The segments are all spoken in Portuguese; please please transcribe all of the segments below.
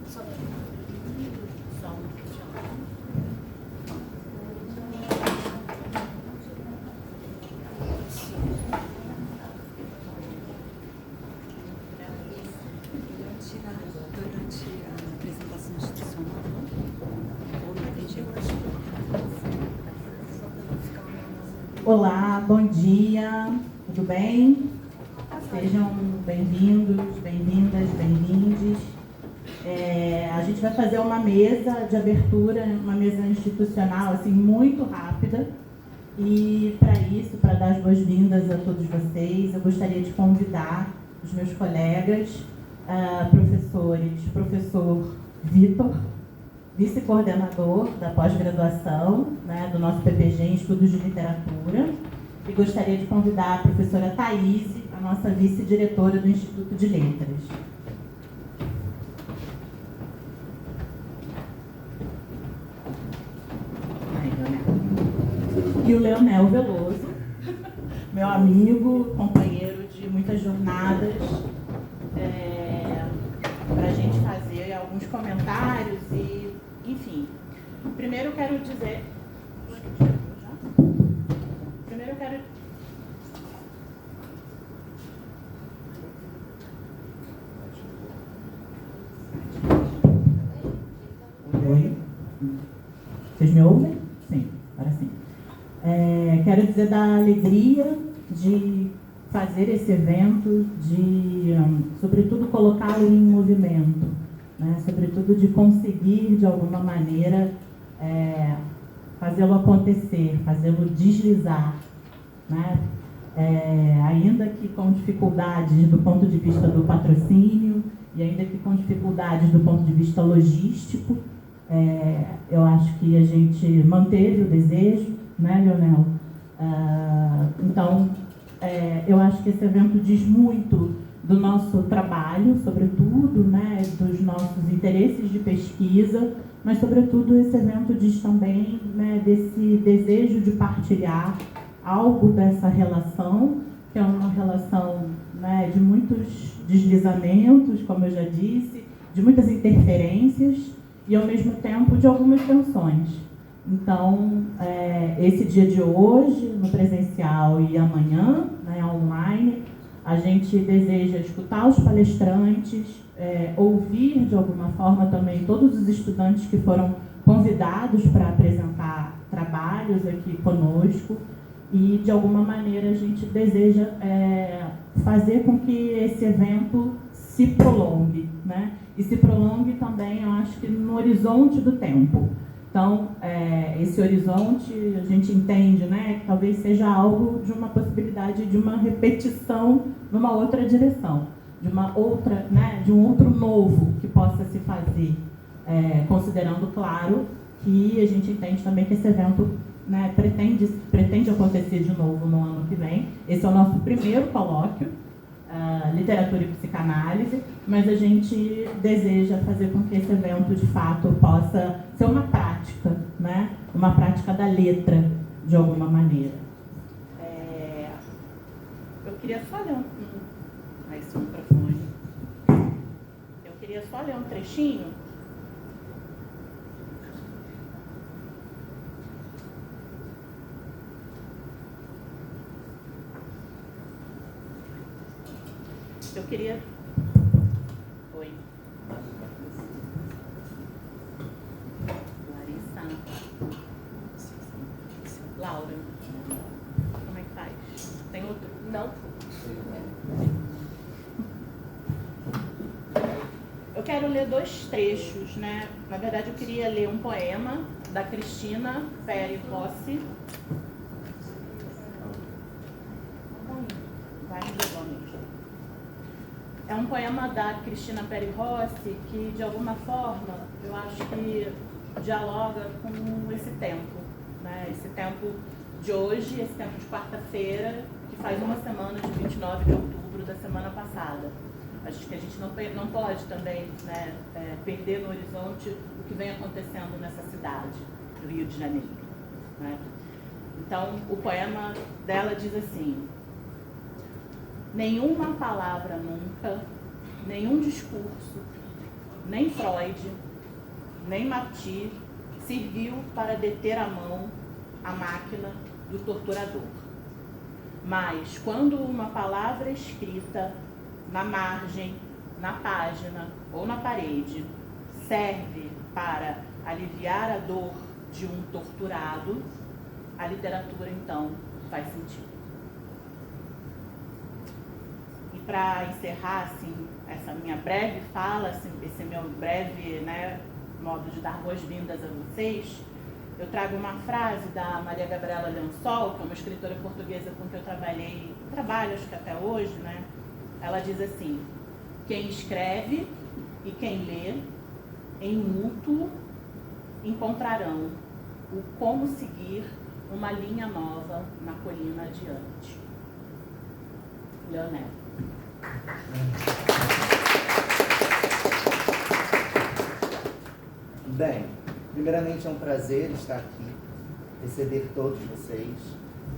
Durante a apresentação institucional, olá, bom dia, tudo bem? Sejam bem-vindos, bem-vindas, bem-vindes. A gente vai fazer uma mesa de abertura, uma mesa institucional, assim, muito rápida. E para isso, para dar as boas-vindas a todos vocês, eu gostaria de convidar os meus colegas, professores, professor Vitor, vice-coordenador da pós-graduação, né, do nosso PPG em Estudos de Literatura, e gostaria de convidar a professora Thaís, a nossa vice-diretora do Instituto de Letras. E o Leonel Veloso, meu amigo, companheiro de muitas jornadas, para a gente fazer alguns comentários e, enfim. Primeiro eu quero dizer... Oi? Vocês me ouvem? Sim, agora sim. Quero dizer da alegria de fazer esse evento, de, sobretudo, colocá-lo em movimento, né? Sobretudo de conseguir, de alguma maneira, fazê-lo acontecer, fazê-lo deslizar, né? Ainda que com dificuldades do ponto de vista do patrocínio e ainda que com dificuldades do ponto de vista logístico, eu acho que a gente manteve o desejo, né, Leonel? Então, eu acho que esse evento diz muito do nosso trabalho, sobretudo, né, dos nossos interesses de pesquisa, mas, sobretudo, esse evento diz também, né, desse desejo de partilhar algo dessa relação, que é uma relação, né, de muitos deslizamentos, como eu já disse, de muitas interferências e, ao mesmo tempo, de algumas tensões. Então, esse dia de hoje, no presencial, e amanhã, né, online, a gente deseja escutar os palestrantes, ouvir, de alguma forma, também todos os estudantes que foram convidados para apresentar trabalhos aqui conosco e, de alguma maneira, a gente deseja fazer com que esse evento se prolongue, né? E se prolongue também, eu acho que no horizonte do tempo. Então, esse horizonte, a gente entende, né, que talvez seja algo de uma possibilidade de uma repetição numa outra direção, de uma outra, né, de um outro novo que possa se fazer, considerando, claro, que a gente entende também que esse evento, né, pretende acontecer de novo no ano que vem. Esse é o nosso primeiro colóquio, literatura e psicanálise, mas a gente deseja fazer com que esse evento, de fato, possa ser uma prática, né? Uma prática da letra, de alguma maneira. Eu queria só ler esse microfone. Eu queria só ler um trechinho. Eu queria... Oi. Larissa. Laura. Como é que faz? Tem outro? Não. Eu quero ler dois trechos, né? Na verdade, eu queria ler um poema da Cristina Peri Rossi. Vai me levando. É um poema da Cristina Peri Rossi que, de alguma forma, eu acho que dialoga com esse tempo, né? Esse tempo de hoje, esse tempo de quarta-feira, que faz uma semana de 29 de outubro da semana passada. Acho que a gente não pode também, né, perder no horizonte o que vem acontecendo nessa cidade, do Rio de Janeiro, né? Então, o poema dela diz assim: nenhuma palavra nunca, nenhum discurso, nem Freud, nem Marty serviu para deter a mão, a máquina do torturador. Mas quando uma palavra escrita na margem, na página ou na parede serve para aliviar a dor de um torturado, a literatura então faz sentido. E para encerrar assim, essa minha breve fala, assim, esse meu breve, né, modo de dar boas-vindas a vocês, eu trago uma frase da Maria Gabriela Lençol, que é uma escritora portuguesa com quem eu trabalho acho que até hoje, né? Ela diz assim: quem escreve e quem lê, em mútuo, encontrarão o como seguir uma linha nova na colina adiante. Leonel. Bem, primeiramente é um prazer estar aqui, receber todos vocês,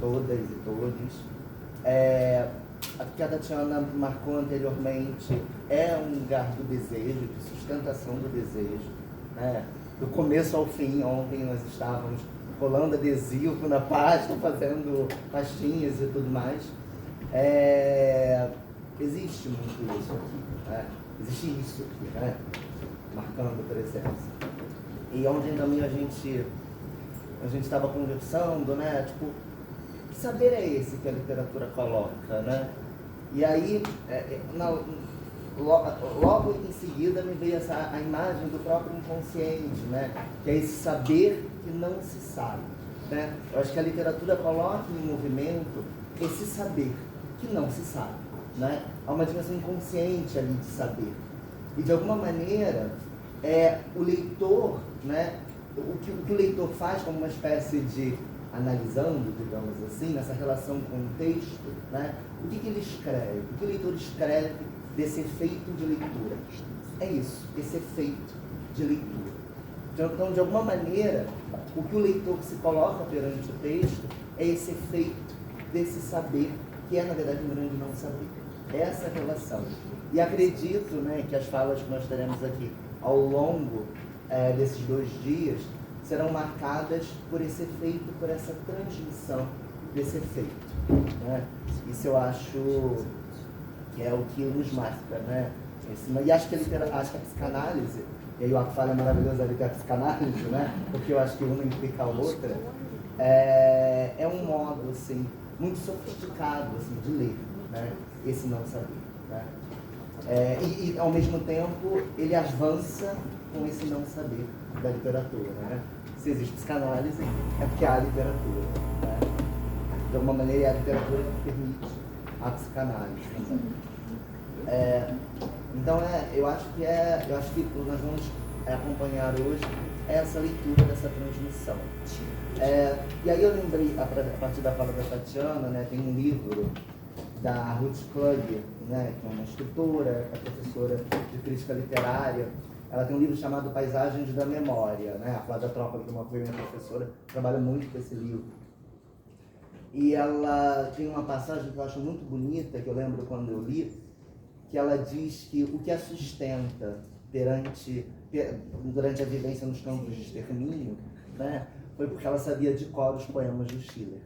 todas e todos. A que a Tatiana marcou anteriormente é um lugar do desejo, de sustentação do desejo, né? Do começo ao fim. Ontem nós estávamos colando adesivo na pasta, fazendo pastinhas e tudo mais. Existe muito isso aqui, né? Existe isso aqui, né? Marcando presença. E ontem também a gente estava conversando, né? Tipo, que saber é esse que a literatura coloca, né? E aí, logo em seguida me veio a imagem do próprio inconsciente, né? Que é esse saber que não se sabe, né? Eu acho que a literatura coloca em movimento esse saber que não se sabe, né? Há uma dimensão inconsciente ali de saber. E de alguma maneira, o leitor, né? O que o leitor faz como uma espécie de analisando, digamos assim, nessa relação com o texto, né? O que ele escreve? O que o leitor escreve desse efeito de leitura? É isso, esse efeito de leitura. Então, de alguma maneira, o que o leitor se coloca perante o texto é esse efeito desse saber, que é, na verdade, um grande não saber. Essa relação. E acredito, né, que as falas que nós teremos aqui ao longo desses 2 dias serão marcadas por esse efeito, por essa transmissão desse efeito, né? Isso eu acho que é o que nos marca, né? E acho que a psicanálise, e aí o Aco fala maravilhoso ali da psicanálise, né? Porque eu acho que uma implica a outra, é um modo assim, muito sofisticado assim, de ler, né? Esse não saber, né? E ao mesmo tempo ele avança com esse não saber da literatura, né? Se existe psicanálise, é porque há literatura, né? De alguma maneira é a literatura que permite a psicanálise também. Então eu acho que nós vamos acompanhar hoje essa leitura dessa transmissão. E aí eu lembrei, a partir da fala da Tatiana, né, tem um livro da Ruth Klug, né, que é uma escritora, é professora de crítica literária. Ela tem um livro chamado Paisagens da Memória, né? A Flávia Trópoli, que foi minha professora, trabalha muito com esse livro. E ela tem uma passagem que eu acho muito bonita, que eu lembro quando eu li, que ela diz que o que a sustenta durante a vivência nos campos de extermínio, né, foi porque ela sabia de cor os poemas do Schiller.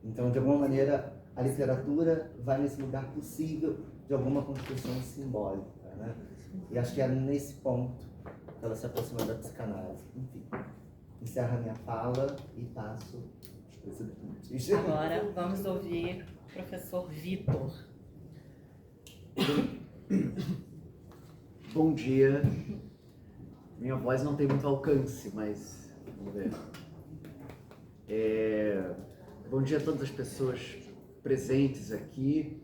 Então, de alguma maneira, a literatura vai nesse lugar possível de alguma construção simbólica, né? E acho que é nesse ponto que ela se aproxima da psicanálise. Enfim, encerro a minha fala e passo os presidentes. Agora vamos ouvir o professor Vitor. Bom dia. Minha voz não tem muito alcance, mas vamos ver. Bom dia a todas as pessoas presentes aqui.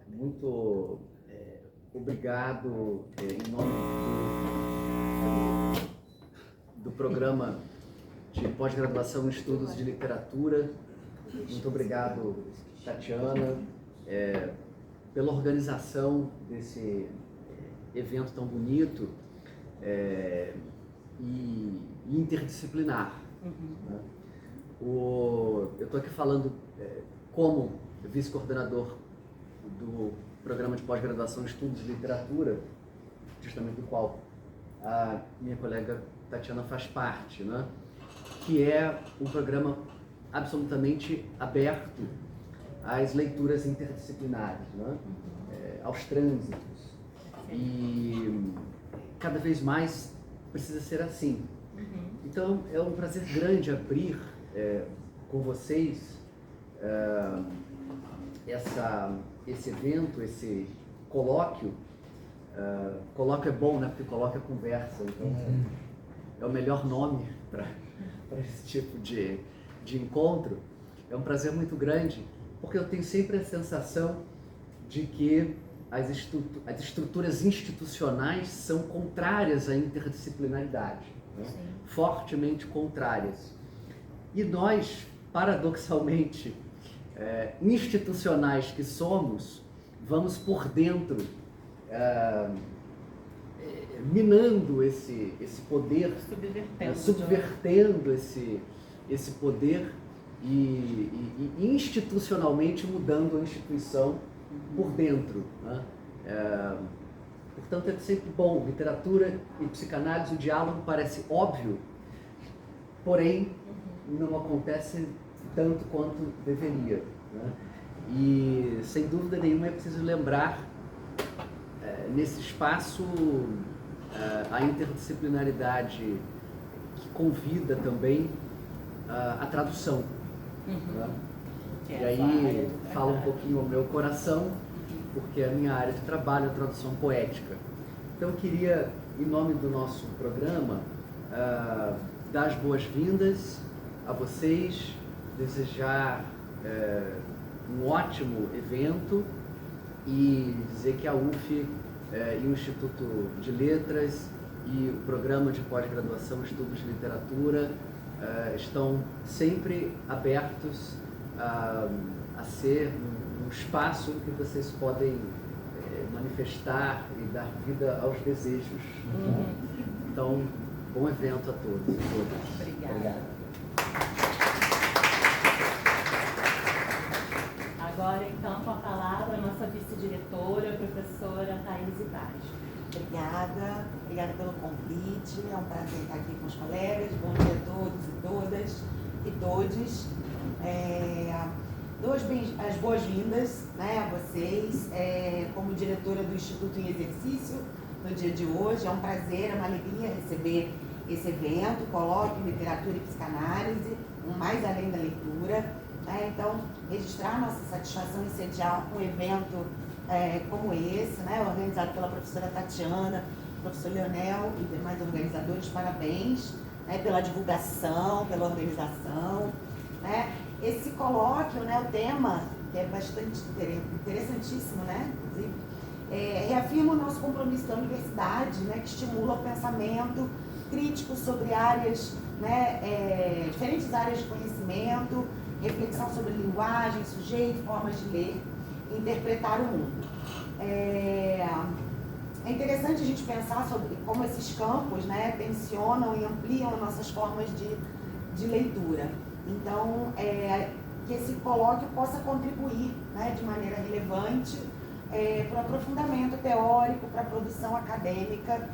Muito obrigado em nome do programa de pós-graduação em estudos de literatura. Muito obrigado, Tatiana, pela organização desse evento tão bonito e interdisciplinar. Né? Eu estou aqui falando como vice-coordenador do programa de pós-graduação em estudos de literatura justamente do qual a minha colega Tatiana faz parte, né? Que é um programa absolutamente aberto às leituras interdisciplinares, né? Aos trânsitos. E cada vez mais precisa ser assim. Então é um prazer grande abrir com vocês esse evento, esse colóquio. Colóquio é bom, né? Porque colóquio é conversa, então é o melhor nome para esse tipo de encontro. É um prazer muito grande, porque eu tenho sempre a sensação de que as estruturas institucionais são contrárias à interdisciplinaridade, né? Fortemente contrárias. E nós, paradoxalmente, institucionais que somos, vamos por dentro minando esse poder, subvertendo esse poder e institucionalmente mudando a instituição por dentro, né? Portanto, é sempre bom. Literatura e psicanálise, o diálogo parece óbvio, porém não acontece tanto quanto deveria, né? E sem dúvida nenhuma é preciso lembrar nesse espaço a interdisciplinaridade que convida também a tradução, né? E aí fala um pouquinho ao meu coração, porque a minha área de trabalho é a tradução poética. Então eu queria, em nome do nosso programa, dar as boas-vindas a vocês, desejar um ótimo evento e dizer que a UF e o Instituto de Letras e o Programa de Pós-Graduação Estudos de Literatura estão sempre abertos a ser um espaço em que vocês podem manifestar e dar vida aos desejos. Então, bom evento a todos e todas. Obrigada. Agora, então, com a palavra, a nossa vice-diretora, a professora Thaís Ibage. Obrigada pelo convite, é um prazer estar aqui com os colegas. Bom dia a todos e todas e todes. Dou as boas-vindas, né, a vocês, como diretora do Instituto em Exercício no dia de hoje. É um prazer, é uma alegria receber esse evento, Colóquio Literatura e Psicanálise, mais além da leitura, né? Então, registrar nossa satisfação em sediar um evento como esse, né, organizado pela professora Tatiana, professor Leonel e demais organizadores. Parabéns, né, pela divulgação, pela organização, né? Esse colóquio, né, o tema, que é bastante interessantíssimo, né, inclusive, reafirma o nosso compromisso da universidade, né, que estimula o pensamento crítico sobre áreas, né, diferentes áreas de conhecimento, reflexão sobre linguagem, sujeito, formas de ler e interpretar o mundo. É interessante a gente pensar sobre como esses campos, né, tensionam e ampliam nossas formas de leitura. Então, que esse colóquio possa contribuir, né, de maneira relevante para o aprofundamento teórico, para a produção acadêmica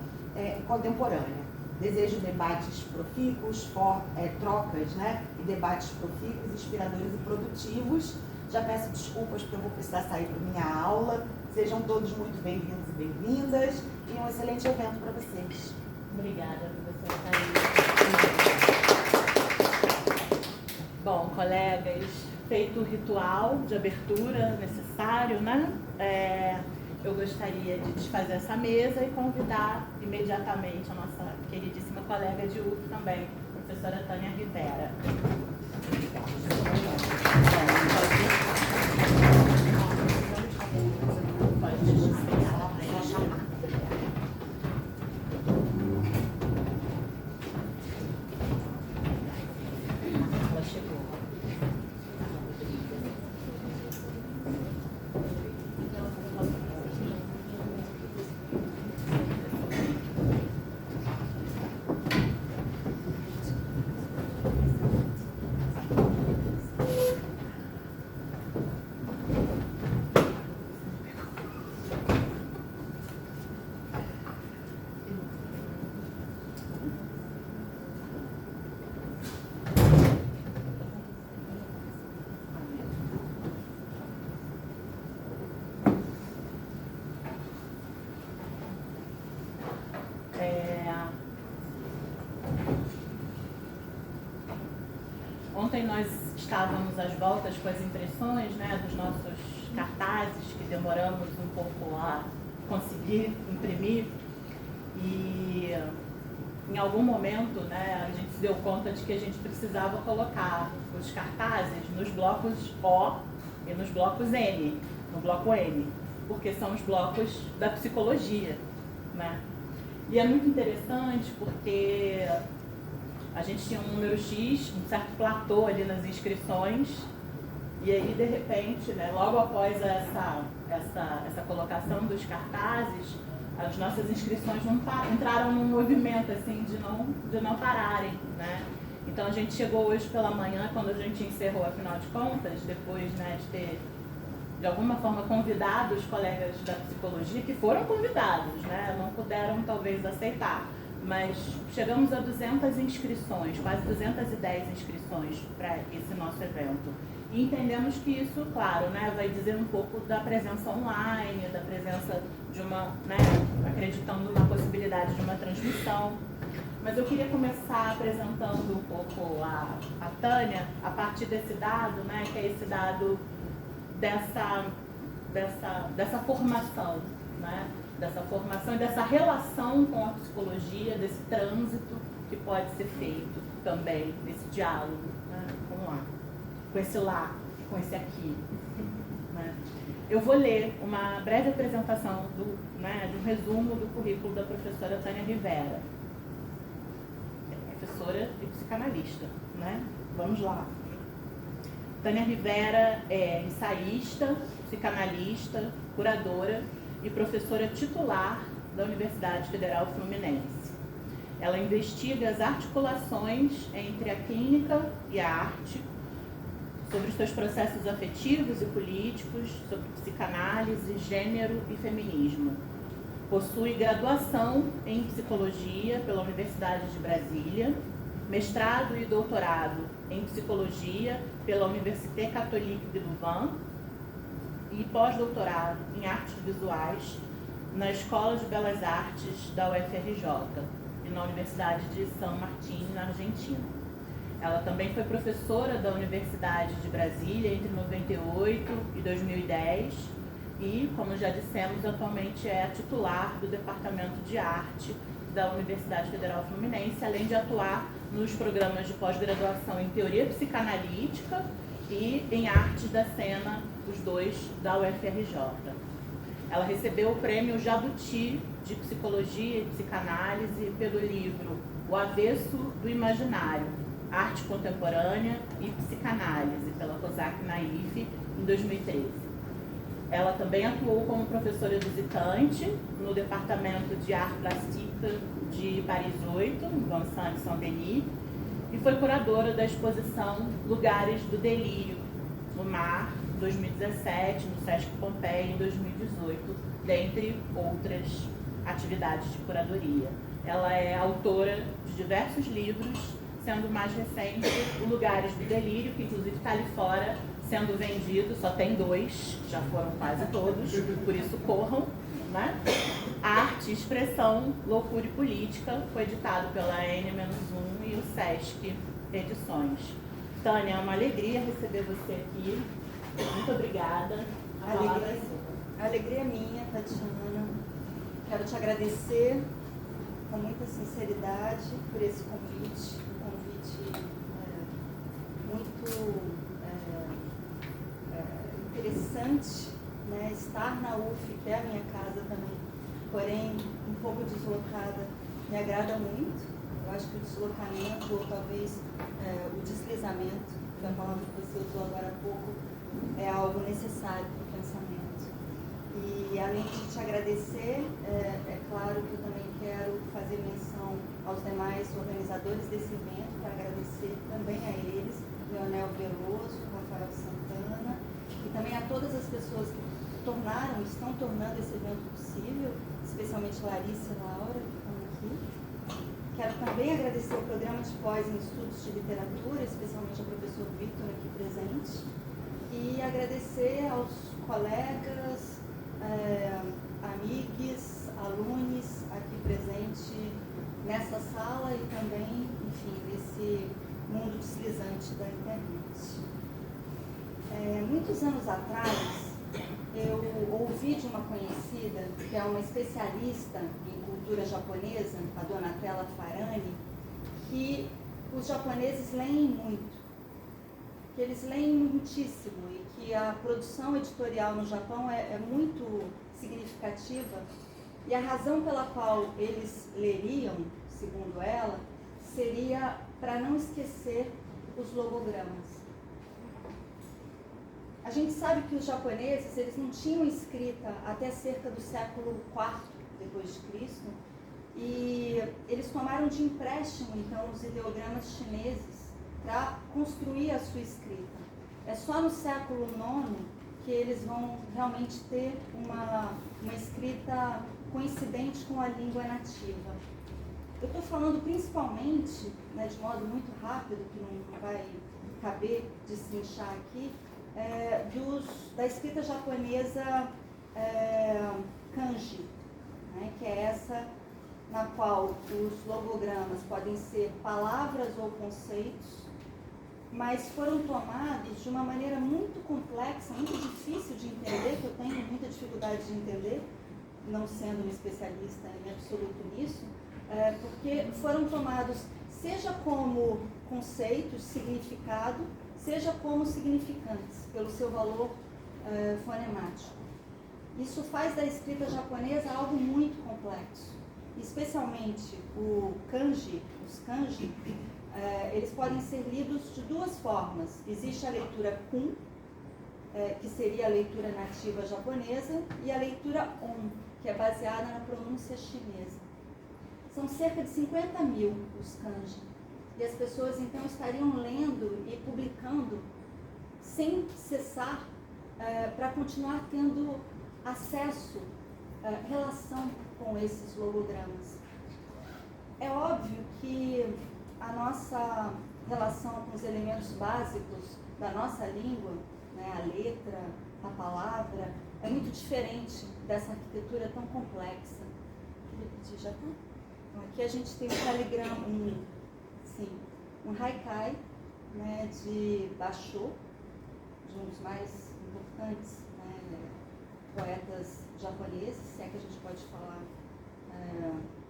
contemporânea. Desejo debates profícuos, trocas, né, e debates profícuos, inspiradores e produtivos. Já peço desculpas porque eu vou precisar sair para minha aula. Sejam todos muito bem-vindos e bem-vindas e um excelente evento para vocês. Obrigada, professora Thaís. Bom, colegas, feito o ritual de abertura necessário, né? Eu gostaria de desfazer essa mesa e convidar imediatamente a nossa queridíssima colega de UF também, professora Tânia Rivera. Ontem nós estávamos às voltas com as impressões, né, dos nossos cartazes, que demoramos um pouco a conseguir imprimir, e em algum momento, né, a gente se deu conta de que a gente precisava colocar os cartazes nos blocos O e nos blocos N, no bloco N, porque são os blocos da psicologia, né? E é muito interessante porque a gente tinha um número X, um certo platô ali nas inscrições, e aí, de repente, né, logo após essa colocação dos cartazes, as nossas inscrições entraram num movimento assim, de não pararem, né? Então a gente chegou hoje pela manhã, quando a gente encerrou, afinal de contas, depois, né, de ter de alguma forma convidado os colegas da psicologia, que foram convidados, né, não puderam talvez aceitar, mas chegamos a 200 inscrições, quase 210 inscrições para esse nosso evento. E entendemos que isso, claro, né, vai dizer um pouco da presença online, da presença de uma, né, acreditando na possibilidade de uma transmissão. Mas eu queria começar apresentando um pouco a Tânia, a partir desse dado, né, que é esse dado dessa formação, né, dessa formação e dessa relação com a psicologia, desse trânsito que pode ser feito também, desse diálogo, né, vamos lá, com esse lá, com esse aqui, né. Eu vou ler uma breve apresentação né, de um resumo do currículo da professora Tânia Rivera, professora e psicanalista, né? Vamos lá. Tânia Rivera é ensaísta, psicanalista, curadora e professora titular da Universidade Federal Fluminense. Ela investiga as articulações entre a clínica e a arte, sobre os seus processos afetivos e políticos, sobre psicanálise, gênero e feminismo. Possui graduação em psicologia pela Universidade de Brasília, mestrado e doutorado em psicologia pela Université Catholique de Louvain e pós-doutorado em artes visuais na Escola de Belas Artes da UFRJ e na Universidade de San Martín, na Argentina. Ela também foi professora da Universidade de Brasília entre 98 e 2010 e, como já dissemos, atualmente é a titular do Departamento de Arte da Universidade Federal Fluminense, além de atuar nos programas de pós-graduação em Teoria Psicanalítica e em Artes da Cena, os dois da UFRJ. Ela recebeu o prêmio Jabuti de Psicologia e Psicanálise pelo livro O Avesso do Imaginário, Arte Contemporânea e Psicanálise, pela COSAC Naif, em 2013. Ela também atuou como professora visitante no Departamento de Art Plastique de Paris 8, no Vincent Saint-Denis, e foi curadora da exposição Lugares do Delírio, no Mar, em 2017, no Sesc Pompeia, em 2018, dentre outras atividades de curadoria. Ela é autora de diversos livros, sendo o mais recente o Lugares do Delírio, que inclusive está ali fora sendo vendido, só tem 2, já foram quase todos, por isso corram, né? Arte, Expressão, Loucura e Política, foi editado pela N-1 e o Sesc Edições. Tânia, é uma alegria receber você aqui, muito obrigada. A alegria é minha, Tatiana. Quero te agradecer com muita sinceridade por esse convite. Muito interessante, né, estar na UF, que é a minha casa também, porém um pouco deslocada, me agrada muito. Eu acho que o deslocamento, ou talvez o deslizamento, que é a palavra que você usou agora há pouco, é algo necessário para o pensamento. E além de te agradecer, é claro que eu também quero fazer menção aos demais organizadores desse evento, para agradecer também a eles, Leonel Veloso, Rafael Santana, e também a todas as pessoas que estão tornando esse evento possível, especialmente Larissa e Laura, que estão aqui. Quero também agradecer o programa de pós em estudos de literatura, especialmente ao professor Victor aqui presente, e agradecer aos colegas, amigos, alunos aqui presentes nessa sala e também, enfim, mundo deslizante da internet. Muitos anos atrás, eu ouvi de uma conhecida, que é uma especialista em cultura japonesa, a Donatella Farani, que os japoneses leem muito, que eles leem muitíssimo e que a produção editorial no Japão é muito significativa, e a razão pela qual eles leriam, segundo ela, seria para não esquecer os logogramas. A gente sabe que os japoneses, eles não tinham escrita até cerca do século IV depois de Cristo, e eles tomaram de empréstimo, então, os ideogramas chineses para construir a sua escrita. É só no século IX que eles vão realmente ter uma escrita coincidente com a língua nativa. Eu estou falando principalmente, né, de modo muito rápido, que não vai caber destrinchar aqui, da escrita japonesa kanji, né, que é essa na qual os logogramas podem ser palavras ou conceitos, mas foram tomados de uma maneira muito complexa, muito difícil de entender, que eu tenho muita dificuldade de entender, não sendo uma especialista em absoluto nisso, porque foram tomados seja como conceitos, significado, seja como significantes, pelo seu valor fonemático. Isso faz da escrita japonesa algo muito complexo. Especialmente os kanji, eles podem ser lidos de duas formas. Existe a leitura kun, que seria a leitura nativa japonesa, e a leitura on, que é baseada na pronúncia chinesa. São cerca de 50 mil os kanji. E as pessoas então estariam lendo e publicando sem cessar para continuar tendo acesso, relação com esses logogramas. É óbvio que a nossa relação com os elementos básicos da nossa língua, né, a letra, a palavra, é muito diferente dessa arquitetura tão complexa. Queria pedir, já está? Então, aqui a gente tem um caligrama, um haikai, né, de Basho, de um dos mais importantes, né, poetas japoneses, se é que a gente pode falar,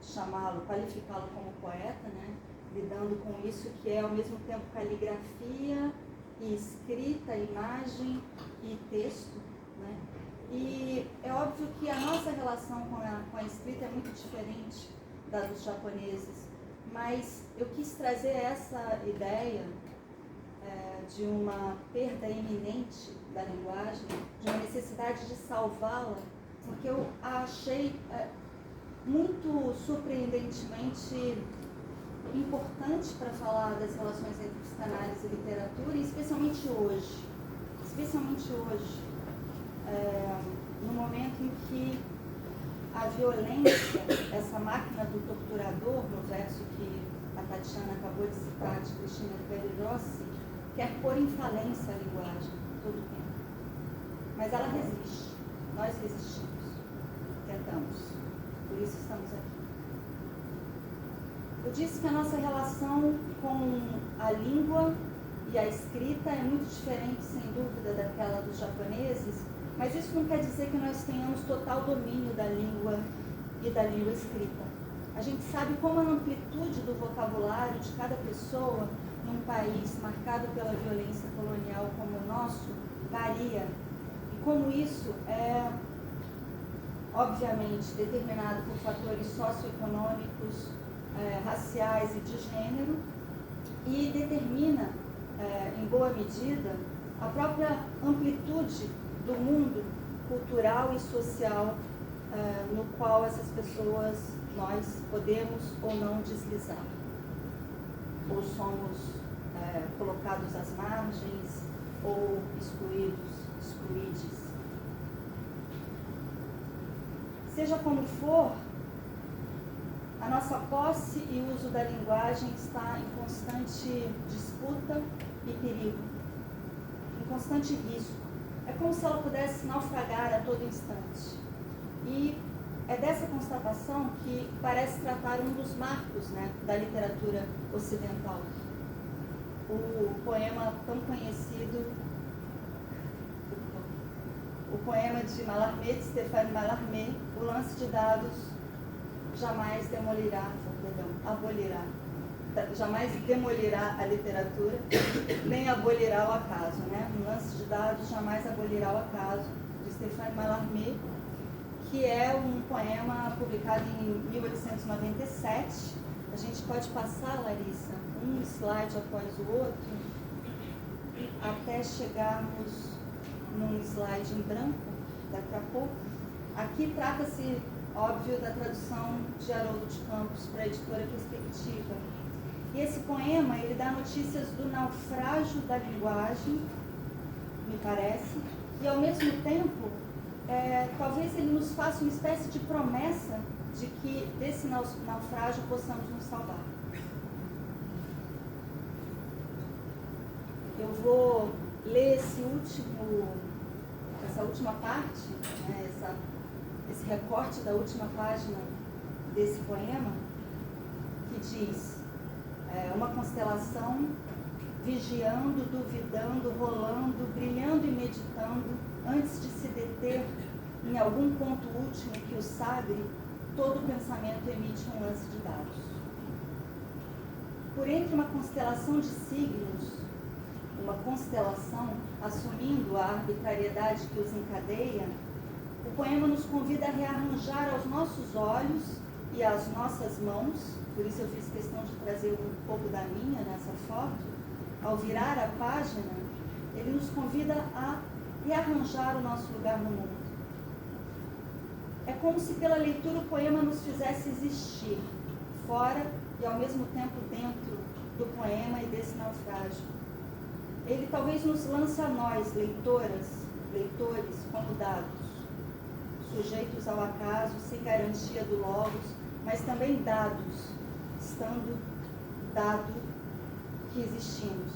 chamá-lo, qualificá-lo como poeta, né, lidando com isso que é ao mesmo tempo caligrafia e escrita, imagem e texto, né? E é óbvio que a nossa relação com a escrita é muito diferente da dos japoneses, mas eu quis trazer essa ideia de uma perda iminente da linguagem, de uma necessidade de salvá-la, porque eu achei muito surpreendentemente importante para falar das relações entre psicanálise e literatura, e especialmente hoje, no momento em que a violência, essa máquina do torturador, no verso que a Tatiana acabou de citar, de Cristina Rossi, quer pôr em falência a linguagem todo o tempo. Mas ela resiste, nós resistimos, tentamos, por isso estamos aqui. Eu disse que a nossa relação com a língua e a escrita é muito diferente, sem dúvida, daquela dos japoneses, mas isso não quer dizer que nós tenhamos total domínio da língua e da língua escrita. A gente sabe como a amplitude do vocabulário de cada pessoa num país marcado pela violência colonial como o nosso varia, e como isso é, obviamente, determinado por fatores socioeconômicos, raciais e de gênero, e determina, em boa medida, a própria amplitude do mundo cultural e social no qual essas pessoas, nós, podemos ou não deslizar. Ou somos colocados às margens, ou excluídos. Seja como for, a nossa posse e uso da linguagem está em constante disputa e perigo, em constante risco. É como se ela pudesse naufragar a todo instante. E é dessa constatação que parece tratar um dos marcos, né, da literatura ocidental. o poema tão conhecido, o poema de Mallarmé, de Stéphane Mallarmé, O Lance de Dados jamais demolirá a literatura, nem abolirá o acaso, né? Um lance de dados jamais abolirá o acaso, de Stéphane Mallarmé, que é um poema publicado em 1897. A gente pode passar, Larissa, um slide após o outro, até chegarmos num slide em branco, daqui a pouco. Aqui trata-se, óbvio, da tradução de Haroldo de Campos para a editora Perspectiva. E esse poema, ele dá notícias do naufrágio da linguagem, me parece, e ao mesmo tempo, talvez ele nos faça uma espécie de promessa de que desse naufrágio possamos nos salvar. Eu vou ler essa última parte, né, esse recorte da última página desse poema, que diz: uma constelação vigiando, duvidando, rolando, brilhando e meditando, antes de se deter em algum ponto último que o sagre, todo pensamento emite um lance de dados. Por entre uma constelação de signos, uma constelação assumindo a arbitrariedade que os encadeia, o poema nos convida a rearranjar aos nossos olhos e às nossas mãos, por isso eu fiz questão de trazer um pouco da minha nessa foto. Ao virar a página, ele nos convida a rearranjar o nosso lugar no mundo. É como se pela leitura o poema nos fizesse existir, fora e ao mesmo tempo dentro do poema e desse naufrágio. Ele talvez nos lance a nós, leitores, como dados, sujeitos ao acaso, sem garantia do logos, mas também dados, estando dado que existimos.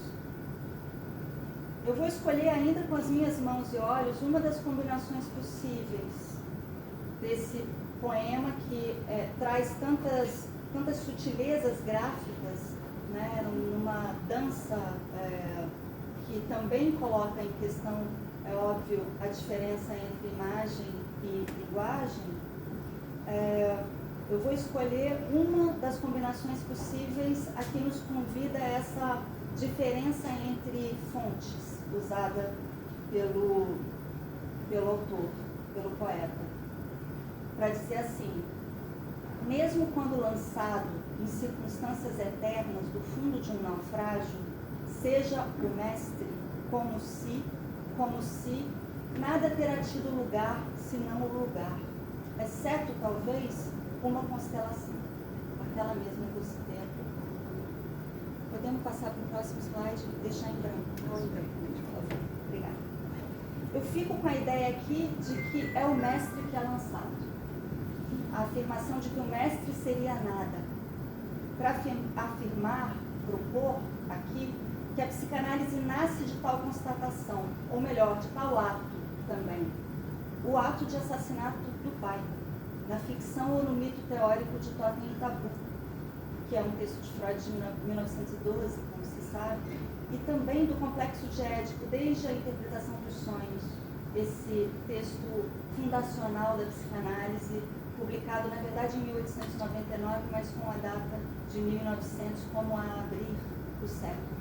Eu vou escolher ainda com as minhas mãos e olhos uma das combinações possíveis desse poema que traz tantas sutilezas gráficas, né, numa dança que também coloca em questão, é óbvio, a diferença entre imagem e linguagem. Eu vou escolher uma das combinações possíveis a que nos convida a essa diferença entre fontes usada pelo autor, pelo poeta, para dizer assim: mesmo quando lançado em circunstâncias eternas do fundo de um naufrágio, seja o mestre como se nada terá tido lugar senão o lugar, exceto talvez uma constelação, aquela mesma que eu citei. Podemos passar para o próximo slide e deixar em branco? Obrigada. Eu fico com a ideia aqui de que é o mestre que é lançado. A afirmação de que o mestre seria nada. Para afirmar, propor aqui, que a psicanálise nasce de tal constatação, ou melhor, de tal ato também. O ato de assassinato do pai, na ficção ou no mito teórico de Totem e Tabu, que é um texto de Freud de 1912, como se sabe, e também do Complexo de Édipo, desde a interpretação dos sonhos, esse texto fundacional da psicanálise, publicado, na verdade, em 1899, mas com a data de 1900 como a abrir o século.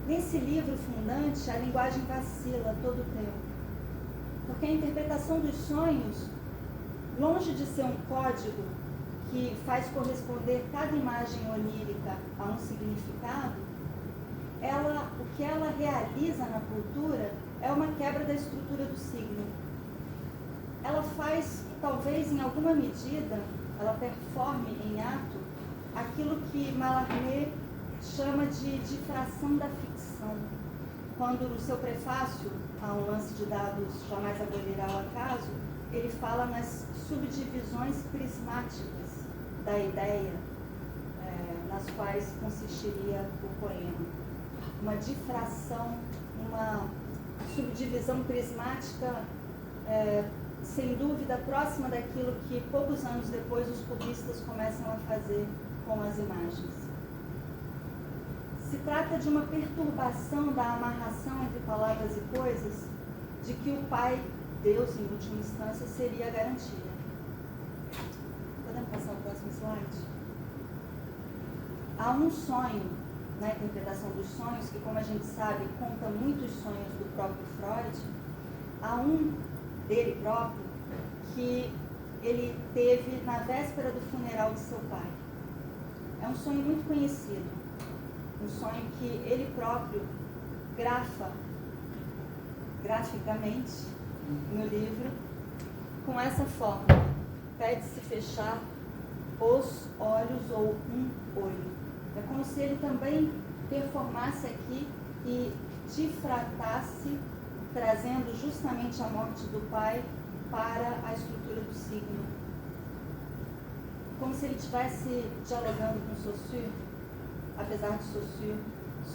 Nesse livro fundante, a linguagem vacila todo o tempo, porque a interpretação dos sonhos, longe de ser um código que faz corresponder cada imagem onírica a um significado, o que ela realiza na cultura é uma quebra da estrutura do signo. Ela faz, talvez em alguma medida, ela performe em ato aquilo que Mallarmé chama de difração da ficção, quando no seu prefácio a Um Lance de Dados Jamais Abolirá o Acaso, ele fala nas subdivisões prismáticas da ideia, nas quais consistiria o poema. Uma difração, uma subdivisão prismática, sem dúvida, próxima daquilo que poucos anos depois os cubistas começam a fazer com as imagens. se trata de uma perturbação da amarração entre palavras e coisas, de que o Pai, Deus, em última instância, seria a garantia. Podemos passar o próximo slide? Há um sonho, na interpretação dos sonhos, que, como a gente sabe, conta muitos sonhos do próprio Freud. Há um dele próprio que ele teve na véspera do funeral de seu pai. É um sonho muito conhecido, um sonho que ele próprio grafa graficamente no livro com essa forma: pede-se fechar os olhos ou um olho. É como se ele também performasse aqui e difratasse, trazendo justamente a morte do pai para a estrutura do signo. Como se ele estivesse dialogando com Saussure, apesar de Saussure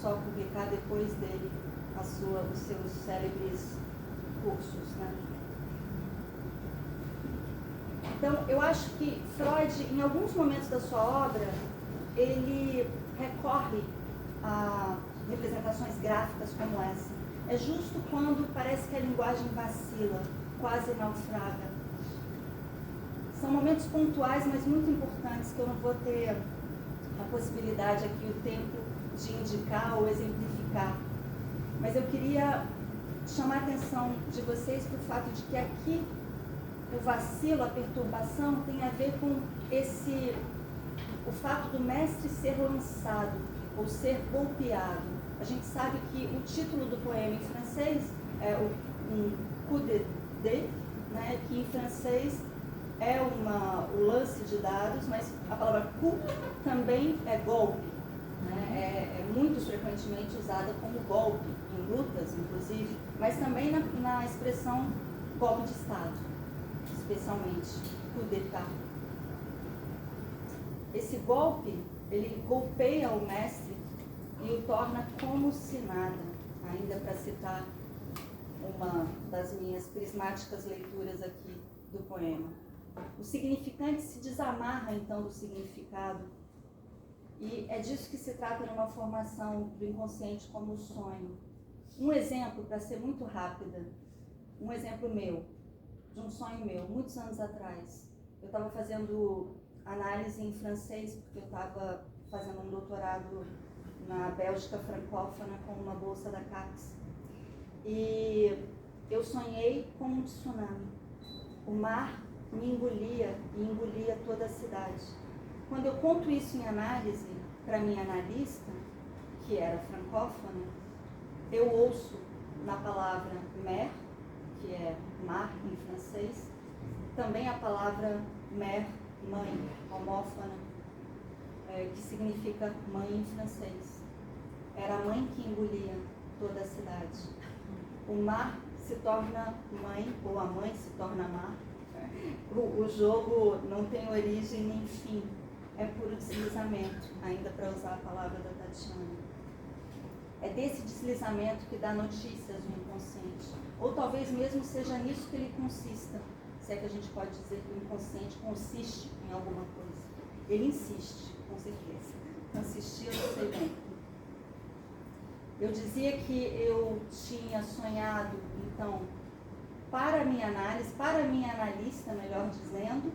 só publicar depois dele os seus célebres cursos, né? Então, eu acho que Freud, em alguns momentos da sua obra, ele recorre a representações gráficas como essa. É justo quando parece que a linguagem vacila, quase naufraga. São momentos pontuais, mas muito importantes, que eu não vou ter a possibilidade aqui, o tempo de indicar ou exemplificar. Mas eu queria chamar a atenção de vocês para o fato de que aqui o vacilo, a perturbação, tem a ver com o fato do mestre ser lançado ou ser golpeado. A gente sabe que o título do poema em francês é um coup de dé, né, que em francês é o lance de dados, mas a palavra coup também é golpe, né, é muito frequentemente usada como golpe, em lutas inclusive, mas também na expressão golpe de Estado, especialmente coup d'état. Esse golpe, ele golpeia o mestre e o torna como se nada, ainda para citar uma das minhas prismáticas leituras aqui do poema. O significante se desamarra, então, do significado, e é disso que se trata numa formação do inconsciente como o sonho. Um exemplo, para ser muito rápida, um exemplo meu, de um sonho meu, muitos anos atrás. Eu estava fazendo análise em francês, porque eu estava fazendo um doutorado na Bélgica francófona com uma bolsa da CAPES. E eu sonhei com um tsunami. O mar me engolia e engolia toda a cidade. Quando eu conto isso em análise para minha analista, que era francófona, eu ouço na palavra mer, que é mar em francês, também a palavra mère, mãe, homófona, que significa mãe em francês. Era a mãe que engolia toda a cidade. O mar se torna mãe, ou a mãe se torna mar. O jogo não tem origem nem fim, é puro deslizamento, ainda para usar a palavra da Tatiana. É desse deslizamento que dá notícias do inconsciente, ou talvez mesmo seja nisso que ele consista, se é que a gente pode dizer que o inconsciente consiste em alguma coisa. Ele insiste, com certeza. Consistir, eu não sei bem. Eu dizia que eu tinha sonhado, então, para a minha análise, para a minha analista, melhor dizendo,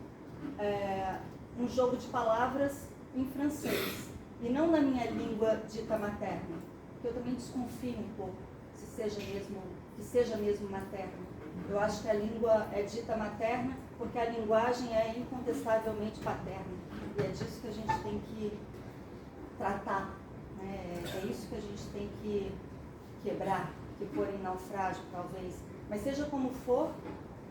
um jogo de palavras em francês, e não na minha língua dita materna, porque eu também desconfio um pouco que seja mesmo materna. Eu acho que a língua é dita materna porque a linguagem é incontestavelmente paterna, e é disso que a gente tem que tratar, né? É isso que a gente tem que quebrar, que pôr em naufrágio, talvez. Mas seja como for,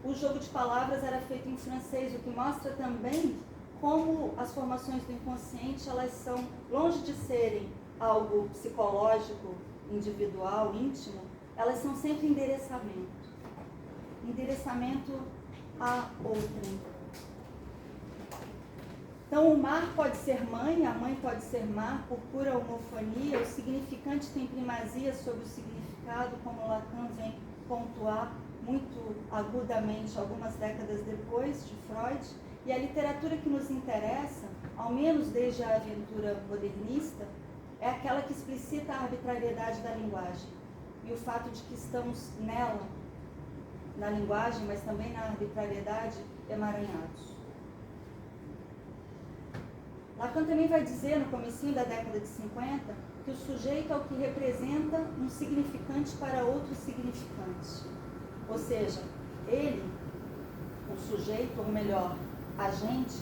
o jogo de palavras era feito em francês, o que mostra também como as formações do inconsciente, elas são, longe de serem algo psicológico, individual, íntimo, elas são sempre endereçamento. Endereçamento a outrem. Então, o mar pode ser mãe, a mãe pode ser mar, por pura homofonia, o significante tem primazia sobre o significado, como Lacan vem pontuar muito agudamente algumas décadas depois de Freud, e a literatura que nos interessa, ao menos desde a aventura modernista, é aquela que explicita a arbitrariedade da linguagem e o fato de que estamos nela, na linguagem, mas também na arbitrariedade, emaranhados. Lacan também vai dizer, no comecinho da década de 50, que o sujeito é o que representa um significante para outro significante. Ou seja, ele, o sujeito, ou melhor, a gente,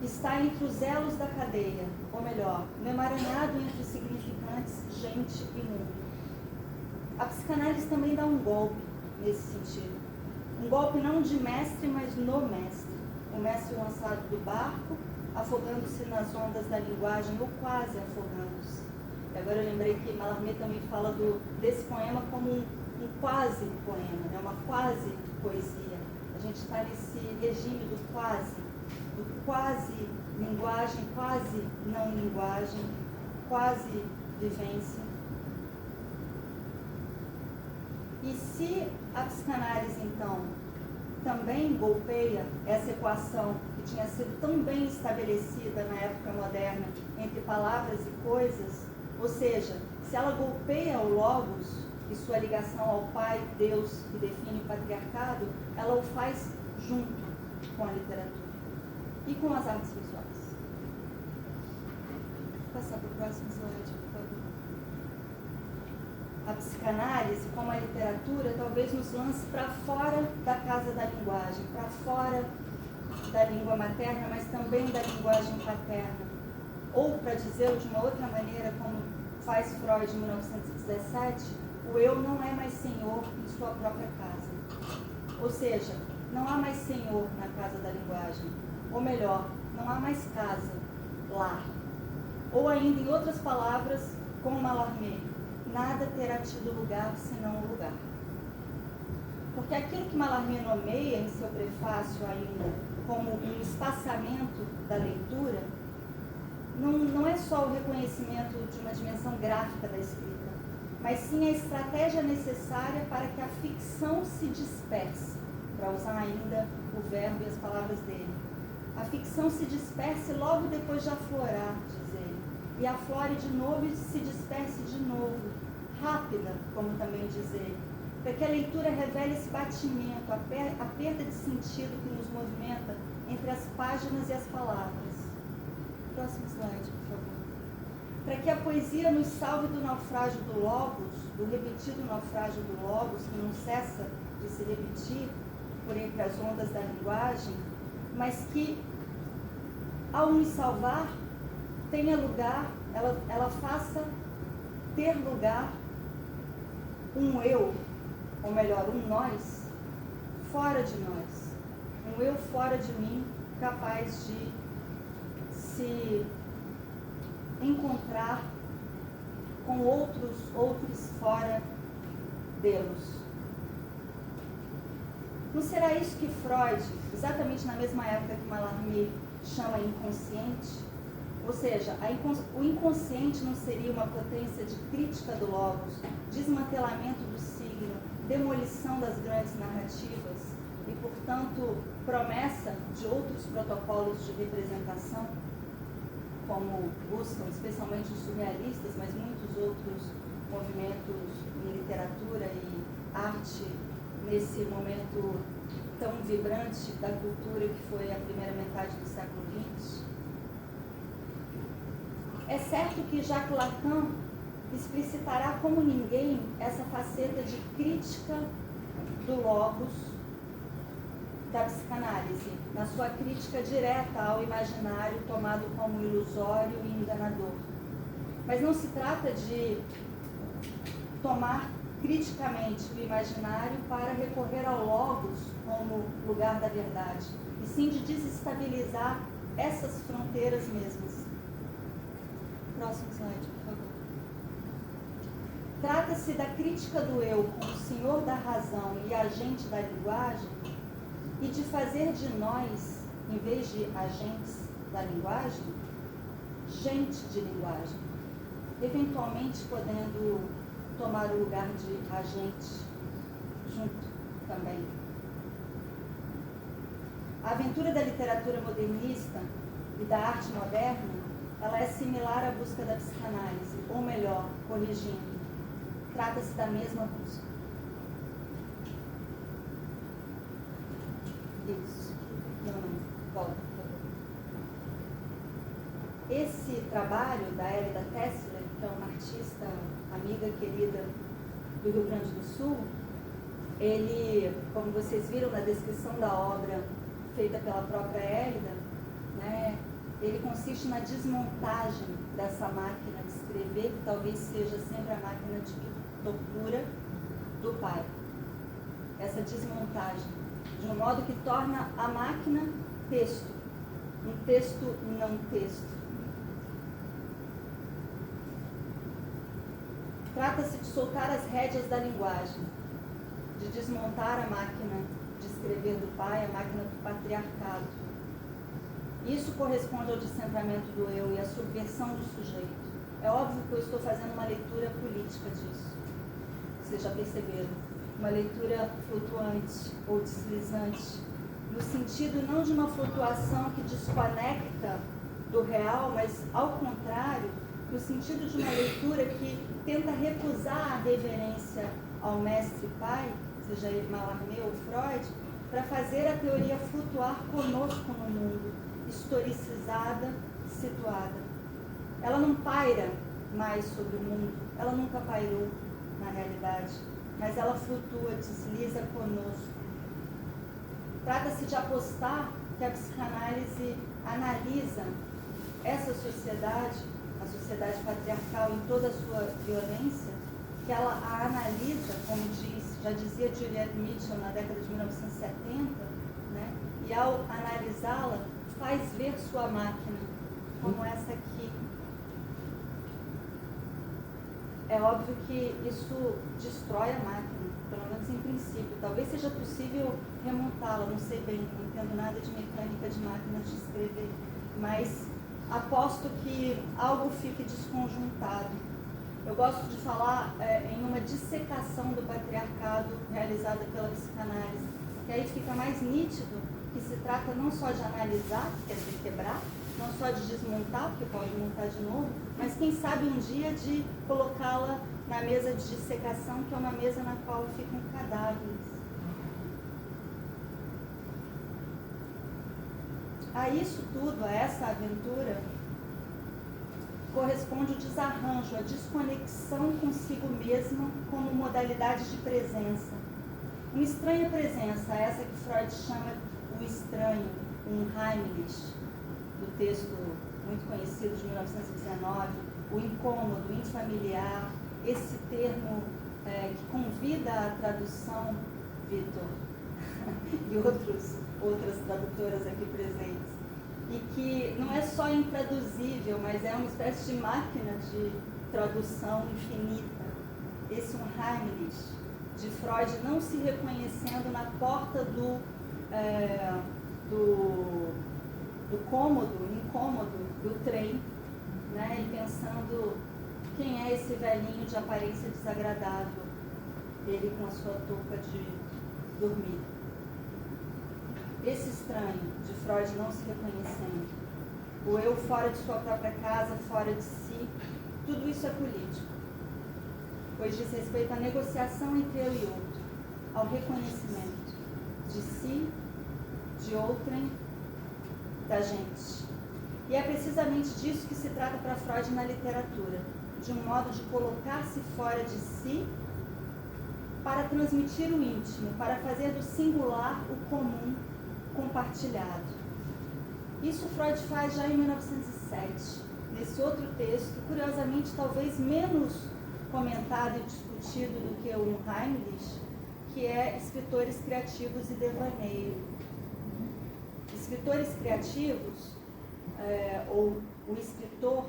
está entre os elos da cadeia, ou melhor, no emaranhado entre os significantes gente e mundo. A psicanálise também dá um golpe nesse sentido. Um golpe não de mestre, mas no mestre. O mestre lançado do barco, afogando-se nas ondas da linguagem, ou quase afogando-se. E agora eu lembrei que Mallarmé também fala desse poema como um quase poema, né? Uma quase poesia. A gente está nesse regime do quase linguagem, quase não linguagem, quase vivência. E se a psicanálise, então, também golpeia essa equação que tinha sido tão bem estabelecida na época moderna entre palavras e coisas, ou seja, se ela golpeia o logos e sua ligação ao Pai, Deus, que define o patriarcado, ela o faz junto com a literatura e com as artes visuais. Vou passar para o próximo slide, por favor. A psicanálise, como a literatura, talvez nos lance para fora da casa da linguagem, para fora da língua materna, mas também da linguagem paterna. Ou, para dizer de uma outra maneira, como faz Freud em 1917, o eu não é mais senhor em sua própria casa. Ou seja, não há mais senhor na casa da linguagem. Ou melhor, não há mais casa, lar. Ou ainda, em outras palavras, como Mallarmé, nada terá tido lugar senão o lugar. Porque aquilo que Mallarmé nomeia em seu prefácio ainda como um espaçamento da leitura, não é só o reconhecimento de uma dimensão gráfica da escrita, mas sim a estratégia necessária para que a ficção se disperse, para usar ainda o verbo e as palavras dele. A ficção se disperse logo depois de aflorar, diz ele, e aflore de novo e se disperse de novo, rápida, como também diz ele, para que a leitura revele esse batimento, a perda de sentido que nos movimenta entre as páginas e as palavras. Próximo slide, por favor. Para que a poesia nos salve do naufrágio do logos, do repetido naufrágio do logos, que não cessa de se repetir por entre as ondas da linguagem, mas que, ao nos salvar, tenha lugar, ela faça ter lugar um eu, ou melhor, um nós, fora de nós. Um eu fora de mim, capaz de se encontrar com outros fora deles. Não será isso que Freud, exatamente na mesma época que Mallarmé chama inconsciente? Ou seja, o inconsciente não seria uma potência de crítica do logos, desmantelamento do signo, demolição das grandes narrativas e, portanto, promessa de outros protocolos de representação, como buscam especialmente os surrealistas, mas muitos outros movimentos em literatura e arte nesse momento tão vibrante da cultura que foi a primeira metade do século XX? É certo que Jacques Lacan explicitará como ninguém essa faceta de crítica do logos da psicanálise, na sua crítica direta ao imaginário tomado como ilusório e enganador. Mas não se trata de tomar criticamente o imaginário para recorrer ao logos como lugar da verdade, e sim de desestabilizar essas fronteiras mesmas. Próximo slide, por favor. Trata-se da crítica do eu como senhor da razão e agente da linguagem, e de fazer de nós, em vez de agentes da linguagem, gente de linguagem, eventualmente podendo tomar o lugar de agente junto também. A aventura da literatura modernista e da arte moderna ela é similar à busca da psicanálise, ou melhor, corrigindo, trata-se da mesma busca. Isso. Não, volta, por favor. Esse trabalho da Hélida Tessler, que é uma artista, amiga querida do Rio Grande do Sul, ele, como vocês viram na descrição da obra feita pela própria Hélida, né, ele consiste na desmontagem dessa máquina de escrever, que talvez seja sempre a máquina de tortura do pai. Essa desmontagem, de um modo que torna a máquina texto, um texto não texto. Trata-se de soltar as rédeas da linguagem, de desmontar a máquina de escrever do pai, a máquina do patriarcado. Isso corresponde ao descentramento do eu e à subversão do sujeito. É óbvio que eu estou fazendo uma leitura política disso. Vocês já perceberam? Uma leitura flutuante ou deslizante, no sentido não de uma flutuação que desconecta do real, mas ao contrário, no sentido de uma leitura que tenta recusar a reverência ao mestre pai, seja ele Mallarmé ou Freud, para fazer a teoria flutuar conosco no mundo, historicizada, situada. Ela não paira mais sobre o mundo, ela nunca pairou na realidade, mas ela flutua, desliza conosco. Trata-se de apostar que a psicanálise analisa essa sociedade, a sociedade patriarcal em toda a sua violência, que ela a analisa, como já dizia Juliette Mitchell na década de 1970, né? E ao analisá-la, faz ver sua máquina, como essa aqui. É óbvio que isso destrói a máquina, pelo menos em princípio. Talvez seja possível remontá-la, não sei bem, não entendo nada de mecânica de máquinas de escrever, mas aposto que algo fique desconjuntado. Eu gosto de falar em uma dissecação do patriarcado realizada pela psicanálise, que aí fica mais nítido que se trata não só de analisar, quer dizer, quebrar, não só de desmontar, porque pode montar de novo, mas quem sabe um dia de colocá-la na mesa de dissecação, que é uma mesa na qual ficam cadáveres. A isso tudo, a essa aventura, corresponde o desarranjo, a desconexão consigo mesma como modalidade de presença. Uma estranha presença, essa que Freud chama o estranho, um Heimlich, do texto muito conhecido de 1919, o incômodo, o infamiliar, esse termo que convida à tradução, Vitor, e outras tradutoras aqui presentes, e que não é só intraduzível, mas é uma espécie de máquina de tradução infinita. Esse Heimlich de Freud não se reconhecendo na porta do incômodo do trem, né? E pensando quem é esse velhinho de aparência desagradável, ele com a sua touca de dormir. Esse estranho de Freud não se reconhecendo, o eu fora de sua própria casa, fora de si, tudo isso é político, pois diz respeito à negociação entre eu e outro, ao reconhecimento de si, de outrem, da gente. E é precisamente disso que se trata para Freud na literatura, de um modo de colocar-se fora de si para transmitir o íntimo, para fazer do singular o comum compartilhado. Isso Freud faz já em 1907, nesse outro texto, curiosamente talvez menos comentado e discutido do que o Heimlich, que é Escritores Criativos e Devaneio. Escritores criativos, ou o escritor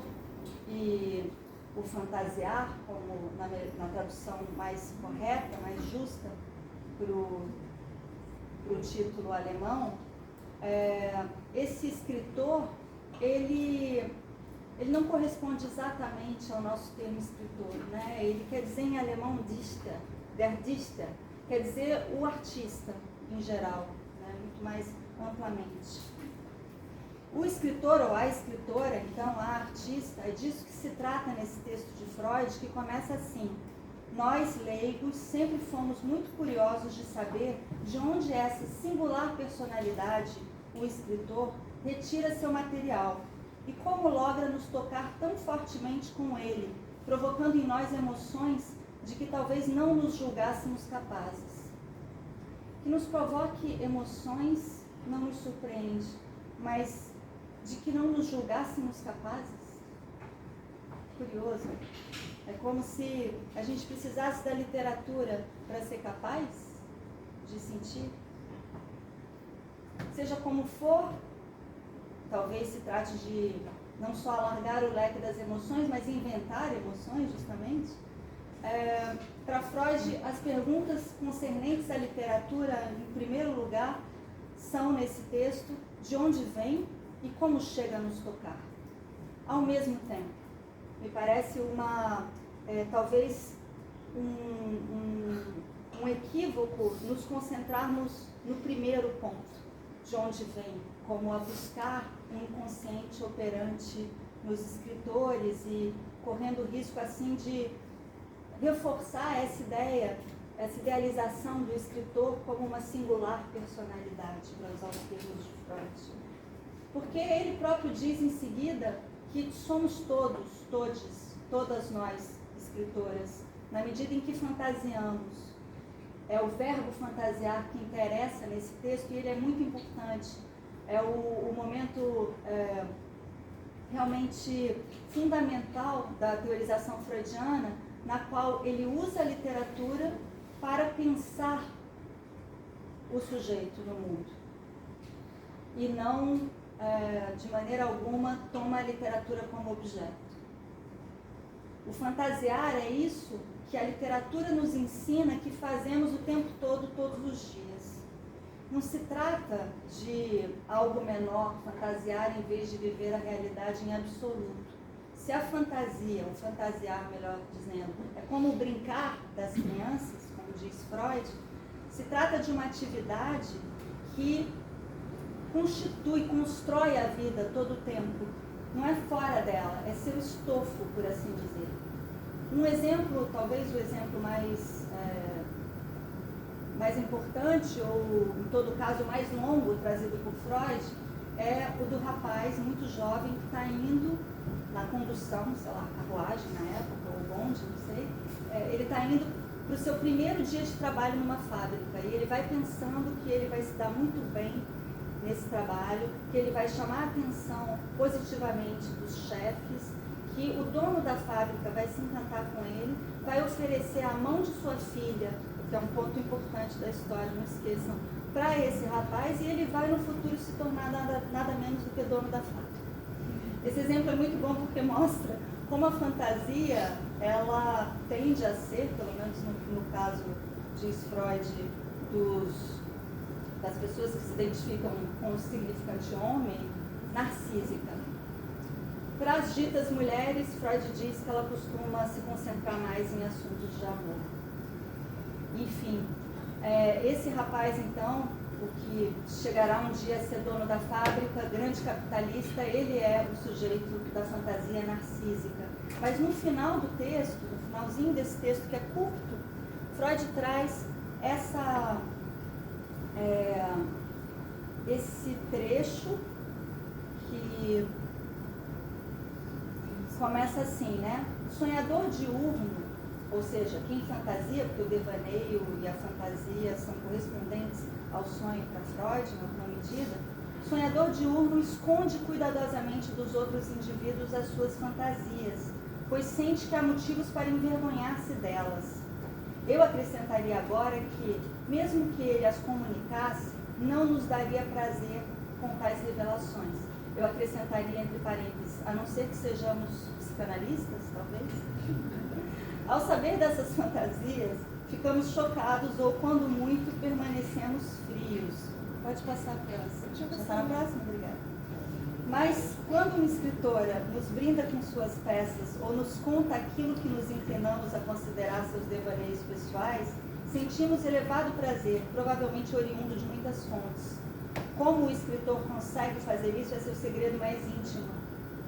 e o fantasiar, como na tradução mais correta, mais justa para o título alemão, esse escritor, ele não corresponde exatamente ao nosso termo escritor, né? Ele quer dizer em alemão Dichter, der Dichter, quer dizer o artista em geral, né? Muito mais amplamente. O escritor ou a escritora, então, a artista, é disso que se trata nesse texto de Freud, que começa assim: nós, leigos, sempre fomos muito curiosos de saber de onde essa singular personalidade, o escritor, retira seu material e como logra nos tocar tão fortemente com ele, provocando em nós emoções de que talvez não nos julgássemos capazes. Que nos provoque emoções não nos surpreende, mas de que não nos julgássemos capazes? Curioso. É como se a gente precisasse da literatura para ser capaz de sentir. Seja como for, talvez se trate de não só alargar o leque das emoções, mas inventar emoções, justamente. Para Freud, as perguntas concernentes à literatura, em primeiro lugar, são nesse texto de onde vem e como chega a nos tocar. Ao mesmo tempo, me parece talvez um equívoco nos concentrarmos no primeiro ponto, de onde vem, como a buscar um inconsciente operante nos escritores e correndo o risco assim de reforçar essa ideia, essa idealização do escritor como uma singular personalidade, para usar os termos de Freud. Porque ele próprio diz em seguida que somos todas nós, escritoras, na medida em que fantasiamos. É o verbo fantasiar que interessa nesse texto e ele é muito importante. É o momento realmente fundamental da teorização freudiana, na qual ele usa a literatura para pensar o sujeito no mundo. E não, de maneira alguma, toma a literatura como objeto. O fantasiar é isso que a literatura nos ensina que fazemos o tempo todo, todos os dias. Não se trata de algo menor, fantasiar em vez de viver a realidade em absoluto. Se a fantasia, ou fantasiar, melhor dizendo, é como o brincar das crianças, como diz Freud, se trata de uma atividade que constrói a vida todo o tempo. Não é fora dela, é seu estofo, por assim dizer. Um exemplo, talvez o exemplo mais importante, ou em todo caso mais longo, trazido por Freud, é o do rapaz muito jovem que está indo na condução, sei lá, carruagem na época, ou bonde, não sei, ele está indo para o seu primeiro dia de trabalho numa fábrica, e ele vai pensando que ele vai se dar muito bem nesse trabalho, que ele vai chamar a atenção positivamente dos chefes, que o dono da fábrica vai se encantar com ele, vai oferecer a mão de sua filha, que é um ponto importante da história, não esqueçam, para esse rapaz, e ele vai no futuro se tornar nada menos do que dono da fábrica. Esse exemplo é muito bom porque mostra como a fantasia, ela tende a ser, pelo menos no caso, diz Freud, das pessoas que se identificam com o significante homem, narcísica. Para as ditas mulheres, Freud diz que ela costuma se concentrar mais em assuntos de amor. Enfim, esse rapaz, então, o que chegará um dia a ser dono da fábrica, grande capitalista, ele é o sujeito da fantasia narcísica. Mas no final do texto, no finalzinho desse texto, que é curto, Freud traz esse trecho que começa assim, né? Sonhador diurno, ou seja, quem fantasia, porque o devaneio e a fantasia são correspondentes ao sonho para Freud, em alguma medida, sonhador diurno esconde cuidadosamente dos outros indivíduos as suas fantasias, pois sente que há motivos para envergonhar-se delas. Eu acrescentaria agora que, mesmo que ele as comunicasse, não nos daria prazer com tais revelações. Eu acrescentaria entre parênteses, a não ser que sejamos psicanalistas, talvez. Ao saber dessas fantasias, ficamos chocados ou, quando muito, permanecemos frios. Pode passar a próxima. Deixa eu passar na próxima, obrigada. Mas, quando uma escritora nos brinda com suas peças ou nos conta aquilo que nos inclinamos a considerar seus devaneios pessoais, sentimos elevado prazer, provavelmente oriundo de muitas fontes. como o escritor consegue fazer isso é seu segredo mais íntimo.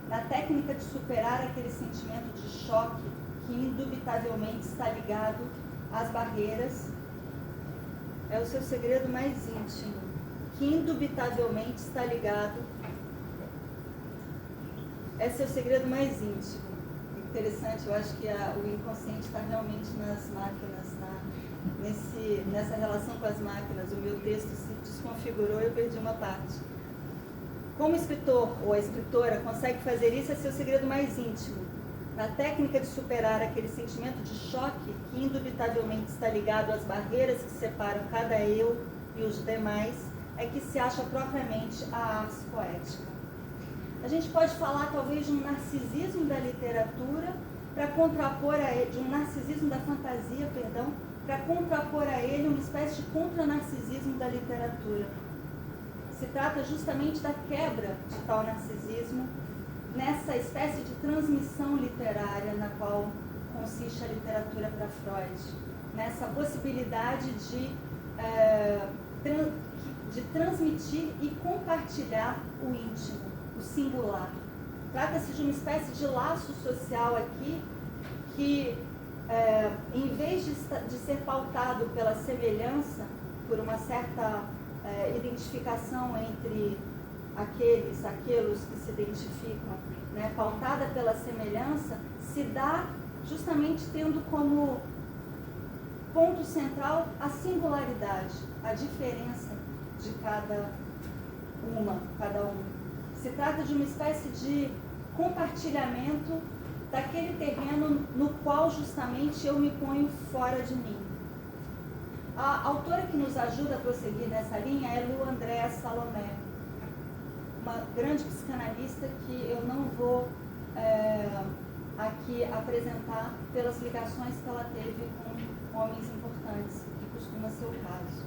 Na técnica de superar aquele sentimento de choque que indubitavelmente está ligado às barreiras, é o seu segredo mais íntimo, que indubitavelmente está ligado, é seu segredo mais íntimo. Interessante, eu acho que o inconsciente está realmente nas máquinas, tá? Nessa relação com as máquinas. O meu texto se desconfigurou e eu perdi uma parte. Como o escritor ou a escritora consegue fazer isso é seu segredo mais íntimo. Na técnica de superar aquele sentimento de choque que indubitavelmente está ligado às barreiras que separam cada eu e os demais, é que se acha propriamente a arte poética. A gente pode falar talvez de um narcisismo da literatura para contrapor a ele, de um narcisismo da fantasia, perdão, para contrapor a ele uma espécie de contra-narcisismo da literatura. Se trata justamente da quebra de tal narcisismo nessa espécie de transmissão literária na qual consiste a literatura para Freud, nessa possibilidade de transmitir e compartilhar o íntimo, o singular. Trata-se de uma espécie de laço social aqui que, em vez de ser pautado pela semelhança, por uma certa identificação entre aqueles que se identificam, né, pautada pela semelhança, se dá justamente tendo como ponto central a singularidade, a diferença de cada um. Se trata de uma espécie de compartilhamento daquele terreno no qual justamente eu me ponho fora de mim. A autora que nos ajuda a prosseguir nessa linha é Lu Andréa Salomé, uma grande psicanalista que eu não vou aqui apresentar pelas ligações que ela teve com homens importantes, que costuma ser o caso.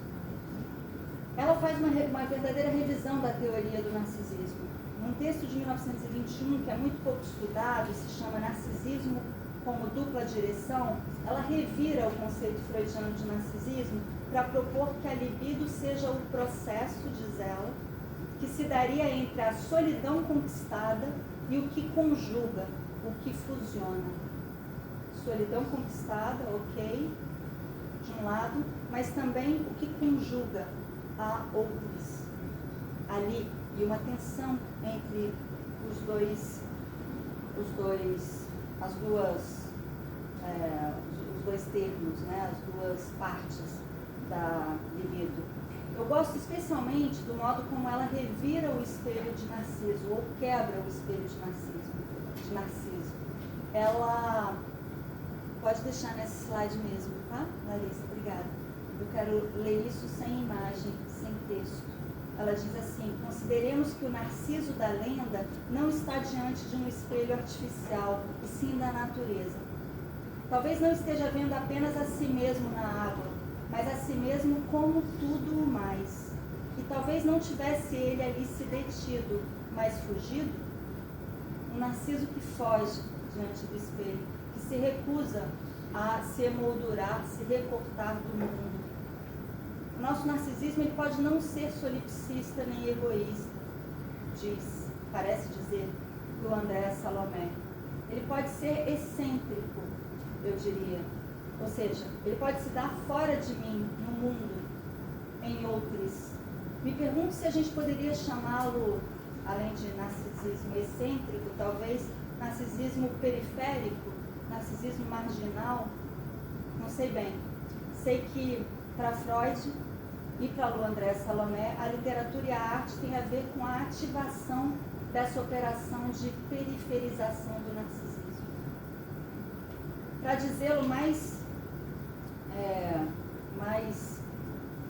Ela faz uma verdadeira revisão da teoria do narcisismo. Num texto de 1921, que é muito pouco estudado, se chama Narcisismo como Dupla Direção, ela revira o conceito freudiano de narcisismo para propor que a libido seja o processo, diz ela, que se daria entre a solidão conquistada e o que conjuga, o que fusiona. Solidão conquistada, ok, de um lado, mas também o que conjuga a outros ali, e uma tensão entre os dois termos, né, as duas partes da libido. Eu gosto especialmente do modo como ela revira o espelho de Narciso, ou quebra o espelho de Narciso. Ela pode deixar nesse slide mesmo, tá, Larissa? Obrigada. Eu quero ler isso sem imagem, sem texto. Ela diz assim: consideremos que o Narciso da lenda não está diante de um espelho artificial, e sim da natureza. Talvez não esteja vendo apenas a si mesmo na água, mas a si mesmo como tudo o mais. E talvez não tivesse ele ali se detido, mas fugido. Um Narciso que foge diante do espelho, que se recusa a se emoldurar, se recortar do mundo. O nosso narcisismo ele pode não ser solipsista nem egoísta, parece dizer Lu Andréa Salomé. Ele pode ser excêntrico, eu diria. Ou seja, ele pode se dar fora de mim, no mundo, em outros. Me pergunto se a gente poderia chamá-lo, além de narcisismo excêntrico, talvez narcisismo periférico, narcisismo marginal. Não sei bem. Sei que para Freud e para Lu Andréa Salomé, a literatura e a arte têm a ver com a ativação dessa operação de periferização do narcisismo. Para dizê-lo mais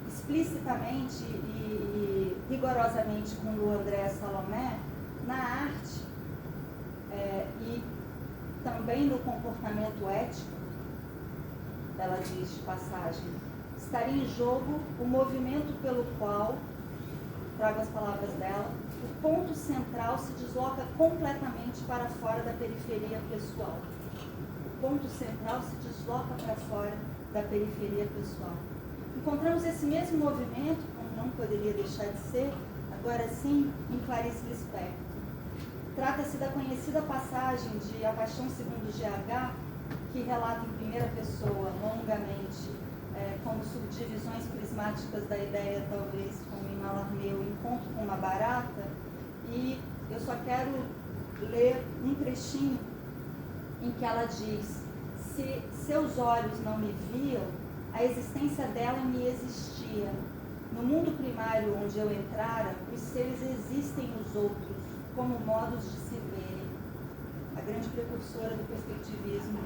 explicitamente e rigorosamente com Lu Andréa Salomé, na arte e também no comportamento ético, ela diz de passagem, estaria em jogo o movimento pelo qual, trago as palavras dela, o ponto central se desloca completamente para fora da periferia pessoal. O ponto central se desloca para fora da periferia pessoal. Encontramos esse mesmo movimento, como não poderia deixar de ser, agora sim, em Clarice Lispector. Trata-se da conhecida passagem de A Paixão segundo GH, que relata em primeira pessoa, longamente, como subdivisões prismáticas da ideia, talvez como em Mallarmé, o encontro com uma barata, e eu só quero ler um trechinho em que ela diz: se seus olhos não me viam, a existência dela me existia. No mundo primário onde eu entrara, os seres existem nos outros, como modos de se verem. A grande precursora do perspectivismo,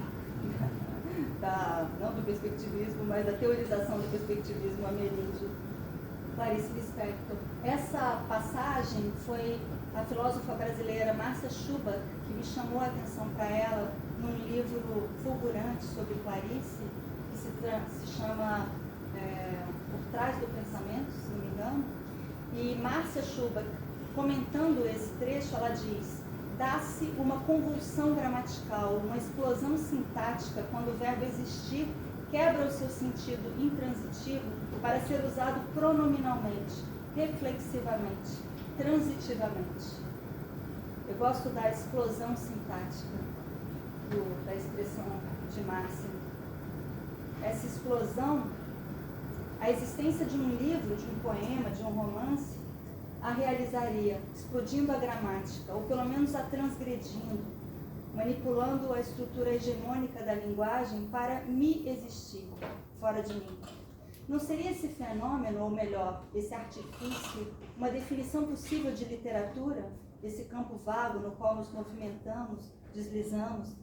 não do perspectivismo, mas da teorização do perspectivismo ameríndio, Clarice Lispector. Essa passagem foi a filósofa brasileira Márcia Schubach que me chamou a atenção para ela num livro fulgurante sobre Clarice, que se chama Por Trás do Pensamento, se não me engano. E Márcia Schubach, comentando esse trecho, ela diz: dá-se uma convulsão gramatical, uma explosão sintática quando o verbo existir quebra o seu sentido intransitivo para ser usado pronominalmente, reflexivamente, transitivamente. Eu gosto da explosão sintática da expressão de Márcia. Essa explosão, a existência de um livro, de um poema, de um romance, a realizaria explodindo a gramática, ou pelo menos a transgredindo, manipulando a estrutura hegemônica da linguagem para me existir fora de mim. Não seria esse fenômeno, ou melhor, esse artifício, uma definição possível de literatura, esse campo vago no qual nos movimentamos, deslizamos,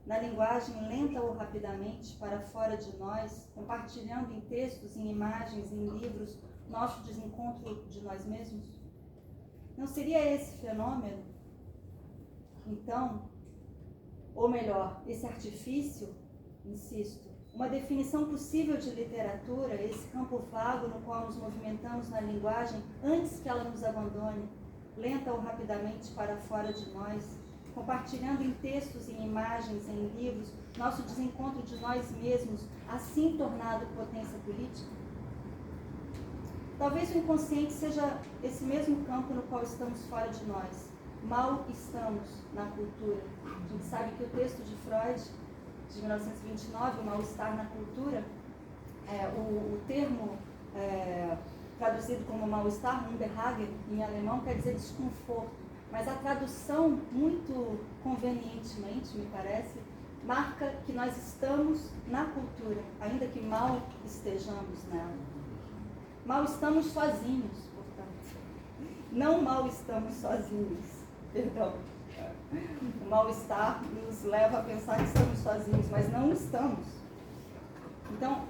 na linguagem lenta ou rapidamente para fora de nós, compartilhando em textos, em imagens, em livros, nosso desencontro de nós mesmos? Não seria esse fenômeno, então, ou melhor, esse artifício, insisto, uma definição possível de literatura, esse campo vago no qual nos movimentamos na linguagem antes que ela nos abandone, lenta ou rapidamente para fora de nós, compartilhando em textos, em imagens, em livros, nosso desencontro de nós mesmos, assim tornado potência política? Talvez o inconsciente seja esse mesmo campo no qual estamos fora de nós. Mal estamos na cultura. A gente sabe que o texto de Freud, de 1929, o mal-estar na cultura, o termo traduzido como mal-estar, Unbehagen, em alemão, quer dizer desconforto. Mas a tradução, muito convenientemente, me parece, marca que nós estamos na cultura, ainda que mal estejamos nela. Mal estamos sozinhos, portanto. Não mal estamos sozinhos, perdão. O mal-estar nos leva a pensar que estamos sozinhos, mas não estamos. Então,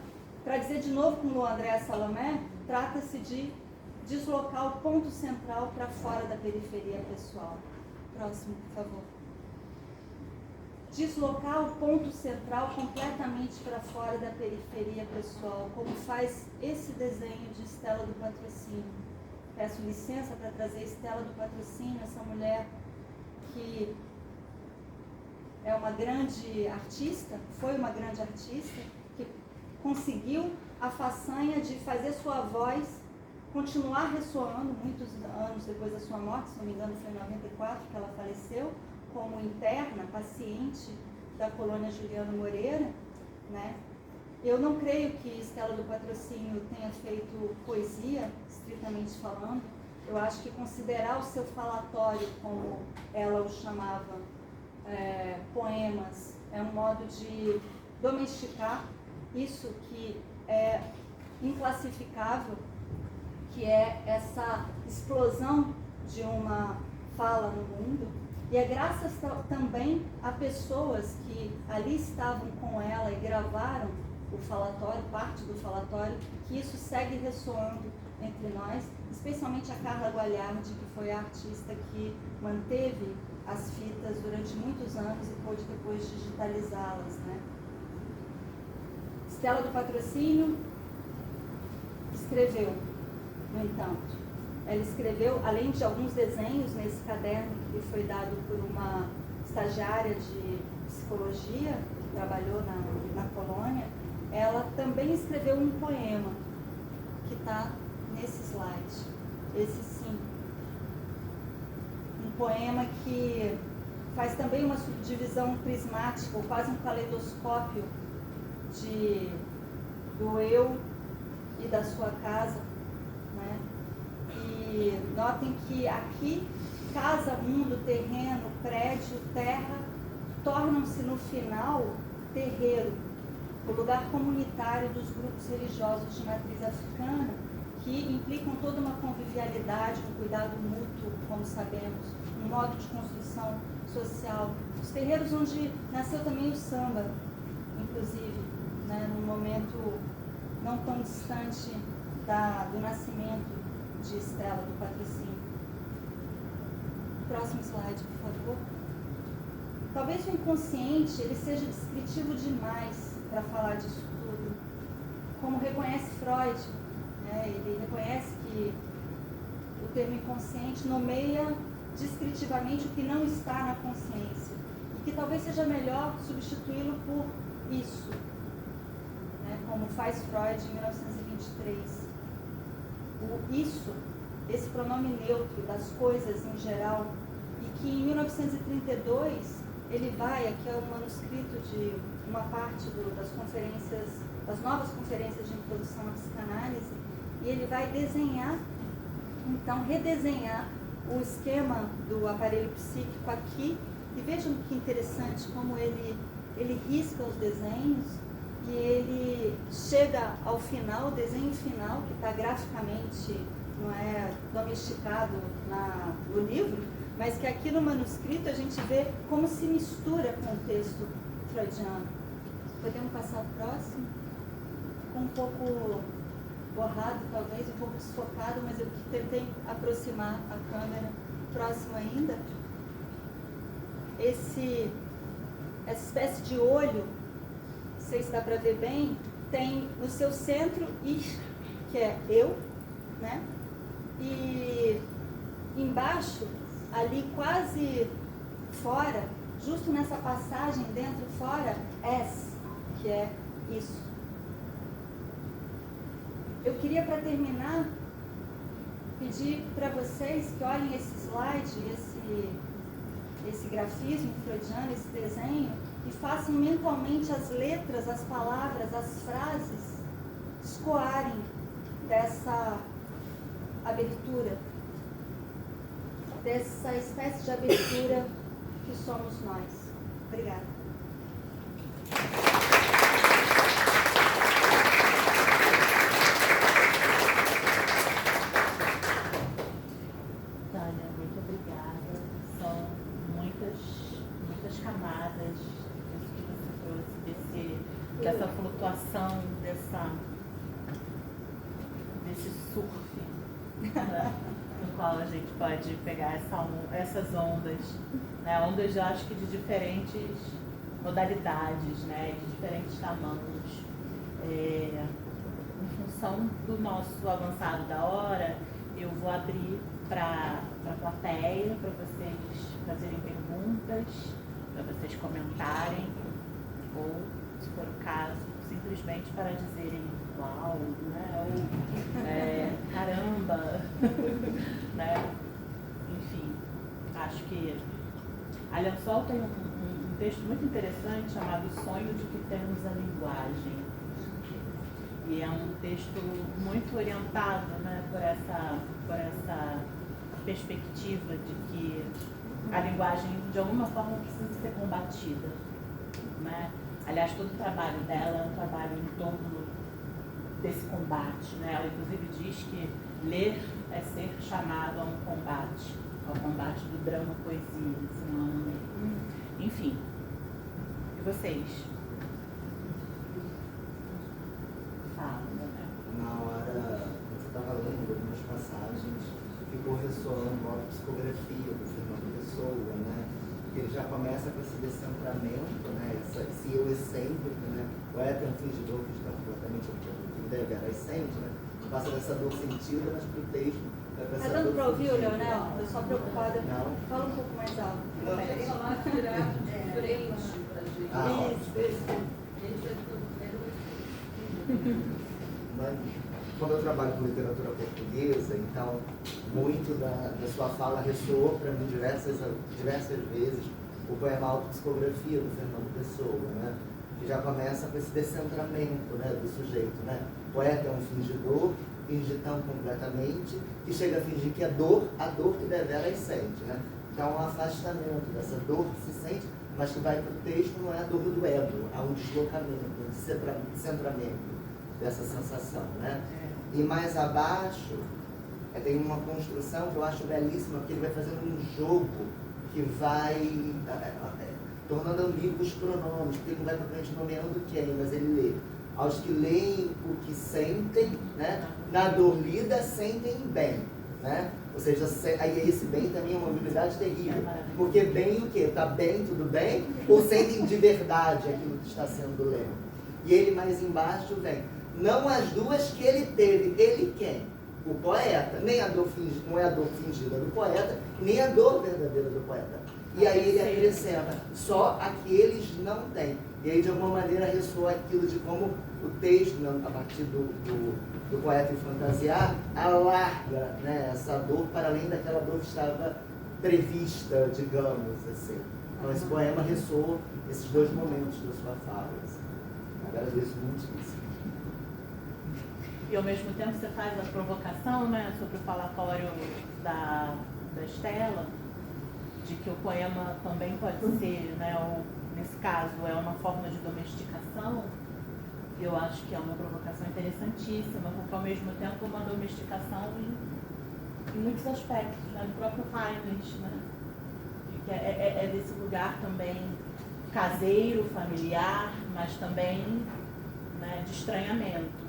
para dizer de novo com o André Salomé, trata-se de deslocar o ponto central para fora da periferia pessoal. Próximo, por favor. Deslocar o ponto central completamente para fora da periferia pessoal, como faz esse desenho de Estela do Patrocínio. Peço licença para trazer Estela do Patrocínio, essa mulher que é uma grande artista, foi uma grande artista, que conseguiu a façanha de fazer sua voz continuar ressoando muitos anos depois da sua morte, se não me engano foi em 94 que ela faleceu, como interna, paciente da colônia Juliano Moreira, né? Eu não creio que Estela do Patrocínio tenha feito poesia, estritamente falando. Eu acho que considerar o seu falatório, como ela o chamava, poemas, é um modo de domesticar isso que é inclassificável, que é essa explosão de uma fala no mundo. E é graças também a pessoas que ali estavam com ela e gravaram o falatório, parte do falatório, que isso segue ressoando entre nós, especialmente a Carla Gualhardi, que foi a artista que manteve as fitas durante muitos anos e pôde depois digitalizá-las, né? Estela do Patrocínio escreveu, no entanto. Ela escreveu, além de alguns desenhos nesse caderno que lhe foi dado por uma estagiária de psicologia, que trabalhou na colônia, ela também escreveu um poema, que está nesse slide. Esse sim, poema que faz também uma subdivisão prismática, ou quase um caleidoscópio do eu e da sua casa, né? E notem que aqui casa, mundo, terreno, prédio, terra tornam-se no final terreiro, o lugar comunitário dos grupos religiosos de matriz africana, que implicam toda uma convivialidade, um cuidado mútuo, como sabemos, um modo de construção social. Os terreiros onde nasceu também o samba, inclusive, né, num momento não tão distante do nascimento de Estela, do patrocínio. Próximo slide, por favor. Talvez o inconsciente ele seja descritivo demais para falar disso tudo. Como reconhece Freud, né, ele reconhece que o termo inconsciente nomeia descritivamente o que não está na consciência e que talvez seja melhor substituí-lo por isso, né, como faz Freud em 1923. O isso, esse pronome neutro das coisas em geral, e que em 1932 ele vai, aqui é um manuscrito de uma parte das conferências, das novas conferências de introdução à psicanálise, e ele vai desenhar, então redesenhar o esquema do aparelho psíquico aqui, e vejam que interessante como ele risca os desenhos e ele chega ao final, o desenho final, que está graficamente, não é domesticado no livro, mas que aqui no manuscrito a gente vê como se mistura com o texto freudiano. Podemos passar para o próximo? Ficou um pouco borrado, talvez, um pouco desfocado, mas eu tentei aproximar a câmera. Próximo ainda. Essa espécie de olho, não sei se dá para ver bem, tem no seu centro I, que é eu, né? E embaixo, ali quase fora, justo nessa passagem dentro e fora, S, que é isso. Eu queria, para terminar, pedir para vocês que olhem esse slide, esse grafismo freudiano, esse desenho, e façam mentalmente as letras, as palavras, as frases escoarem dessa abertura, dessa espécie de abertura que somos nós. Obrigada. Tânia, muito obrigada. São muitas camadas disso que você trouxe, dessa flutuação, desse surf, né, no qual a gente pode pegar essas ondas, né, ondas, eu acho que de diferentes modalidades, né, de diferentes tamanhos. Em função do nosso avançado da hora, eu vou abrir para a plateia, para vocês fazerem perguntas, para vocês comentarem, ou, se for o caso, simplesmente para dizerem uau, né? Ou caramba, né? Enfim, acho que a Lençol tem um texto muito interessante chamado Sonho de que Temos a Linguagem. E é um texto muito orientado, né, por essa perspectiva de que a linguagem, de alguma forma, precisa ser combatida, né? Aliás, todo o trabalho dela é um trabalho em torno desse combate, né? Ela, inclusive, diz que ler é ser chamado a um combate, ao combate do drama-poesia, se não me engano. Enfim, e vocês? Na hora que você estava lendo algumas passagens, ficou ressoando a psicografia do Fernando Pessoa, né? Ele já começa com esse descentramento, né? Esse eu excêntrico, né? O éter fingidor que está completamente excêntrico, né? Passa dessa dor sentida, mas para o texto. Está dando para ouvir, Leonel? Estou só preocupada. Não. Fala um pouco mais alto. Não. Isso. Mas como eu trabalho com literatura portuguesa, então muito da sua fala ressoou para mim diversas vezes o poema Autopsicografia do Fernando Pessoa, né? Que já começa com esse descentramento, né, do sujeito, né? O poeta é um fingidor, finge tão completamente, que chega a fingir que é a dor que deveras sente, né? Então há um afastamento dessa dor que se sente, mas que vai para o texto, não é a dor do ego, há um deslocamento, um descentramento dessa sensação, né? E mais abaixo tem uma construção que eu acho belíssima, que ele vai fazendo um jogo que vai tornando ambíguos os pronomes, porque ele não vai propriamente nomeando quem, mas ele lê. Aos que leem o que sentem, né? Na dor lida, sentem bem, né? Ou seja, aí esse bem também é uma ambiguidade terrível, porque bem o quê? Está bem, tudo bem? Ou sentem de verdade aquilo que está sendo lendo? E ele mais embaixo vem, não as duas que ele teve, ele quem? O poeta, nem a dor fingida, não é a dor fingida do poeta, nem a dor verdadeira do poeta. E aí ele acrescenta, só a que eles não têm. E aí de alguma maneira ressoa aquilo de como o texto, a partir do poeta em fantasiar, alarga, né, essa dor para além daquela dor que estava prevista, digamos assim. Então esse poema ressoa esses dois momentos da sua fala. Assim. Agradeço muitíssimo. E ao mesmo tempo você faz a provocação, né, sobre o falatório da Estela, de que o poema também pode ser, né, ou, nesse caso, é uma forma de domesticação. Eu acho que é uma provocação interessantíssima, porque ao mesmo tempo é uma domesticação em muitos aspectos, né, do próprio Heinrich, né, que é desse lugar também caseiro, familiar, mas também, né, de estranhamento.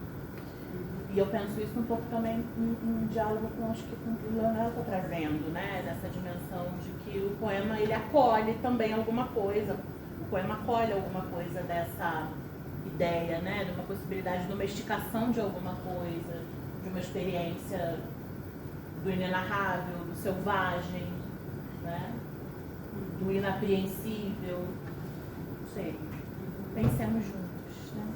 E eu penso isso um pouco também em diálogo com, acho que com o que o Leonel está trazendo, né? Nessa dimensão de que o poema, ele acolhe também alguma coisa. O poema acolhe alguma coisa dessa ideia, né? De uma possibilidade de domesticação de alguma coisa, de uma experiência do inenarrável, do selvagem, né? Do inapreensível. Não sei. Pensemos juntos, né?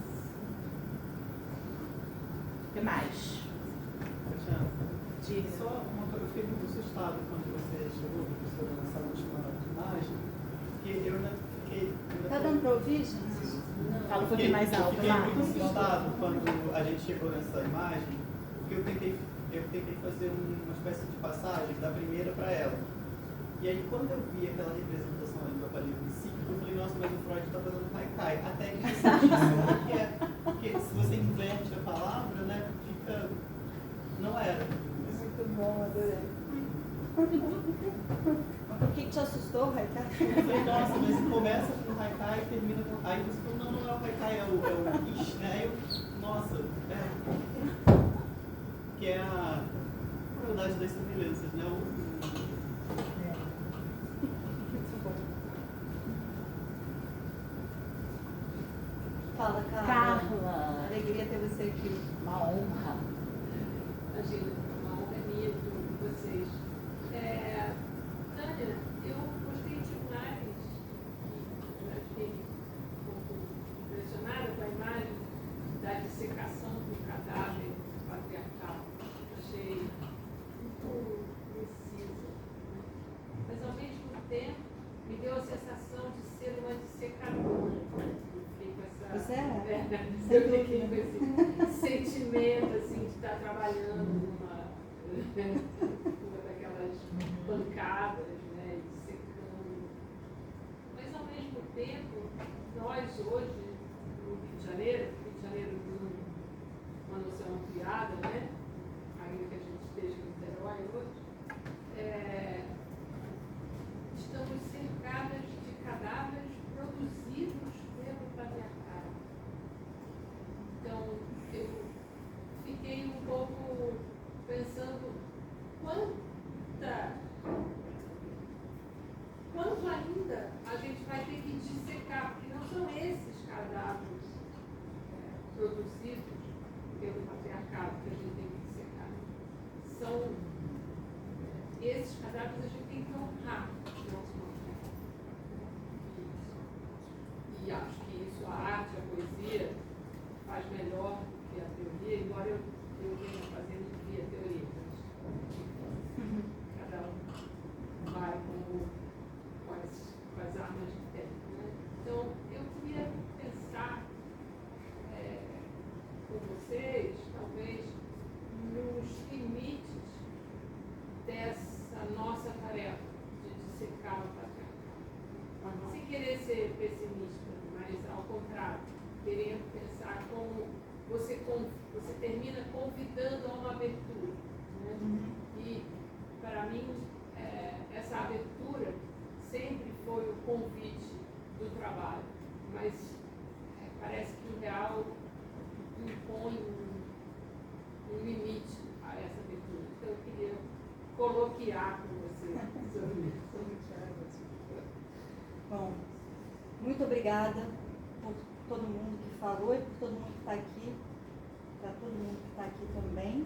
O que mais? Diga. Só uma coisa, eu fiquei muito assustado quando você chegou, professora, nessa última imagem, porque eu ainda fiquei... Tá dando para ouvir, gente? Fala um pouquinho mais alto, Eu fiquei muito Marcos. assustado quando a gente chegou nessa imagem, porque eu tentei fazer uma espécie de passagem da primeira para ela. E aí, quando eu vi aquela representação ali do aparelho psíquico, eu falei, nossa, mas o Freud está fazendo haikai. Até que eu senti que é, porque se você inverte a palavra, né, fica... Não era. Muito bom, adorei. O que te assustou, Raika? Eu falei, nossa, mas começa com o haikai e termina com... Aí você falou, não é o haikai, é o ish, né? Aí eu, nossa, que é a crueldade das semelhanças, né? Fala, Carla. Carla. Alegria ter você aqui. Uma honra. Imagina, uma honra minha com vocês. Tânia, eu gostei demais, eu fiquei um pouco impressionada com a imagem da dissecação do cadáver patriarcal. Achei muito precisa. Mas, ao mesmo tempo, me deu a sensação de ser uma dissecadora. Você é? Eu fiquei com esse sentimento assim, de estar trabalhando numa daquelas pancadas, né, dissecando. Mas, ao mesmo tempo, nós hoje, no Rio de Janeiro tem uma noção ampliada, né, ainda que a gente esteja em Niterói hoje, estamos cercadas de cadáveres produzidos pelo patriarcado. Então, eu fiquei um pouco pensando quanto ainda a gente vai ter que dissecar, porque não são esses cadáveres produzidos pelo patriarcado que a gente tem que dissecar. São esses cadáveres a gente tem que honrar no nosso momento. E acho que isso, a arte, a poesia, faz melhor do que a teoria, embora eu eu venho fazendo via teoria. Cada um vai com as armas que tem. Né? Então, eu queria pensar com vocês, talvez, nos limites dessa nossa tarefa de dissecar o patriarcado. Sem querer ser pessimista, mas ao contrário, querendo pensar como você termina convidando a uma abertura. Né? E, para mim, essa abertura sempre foi o convite do trabalho, mas parece que o real impõe um limite a essa abertura. Então, eu queria coloquiar com você sobre isso. Bom, muito obrigada por todo mundo que falou e por todo mundo que está aqui, para todo mundo que está aqui também.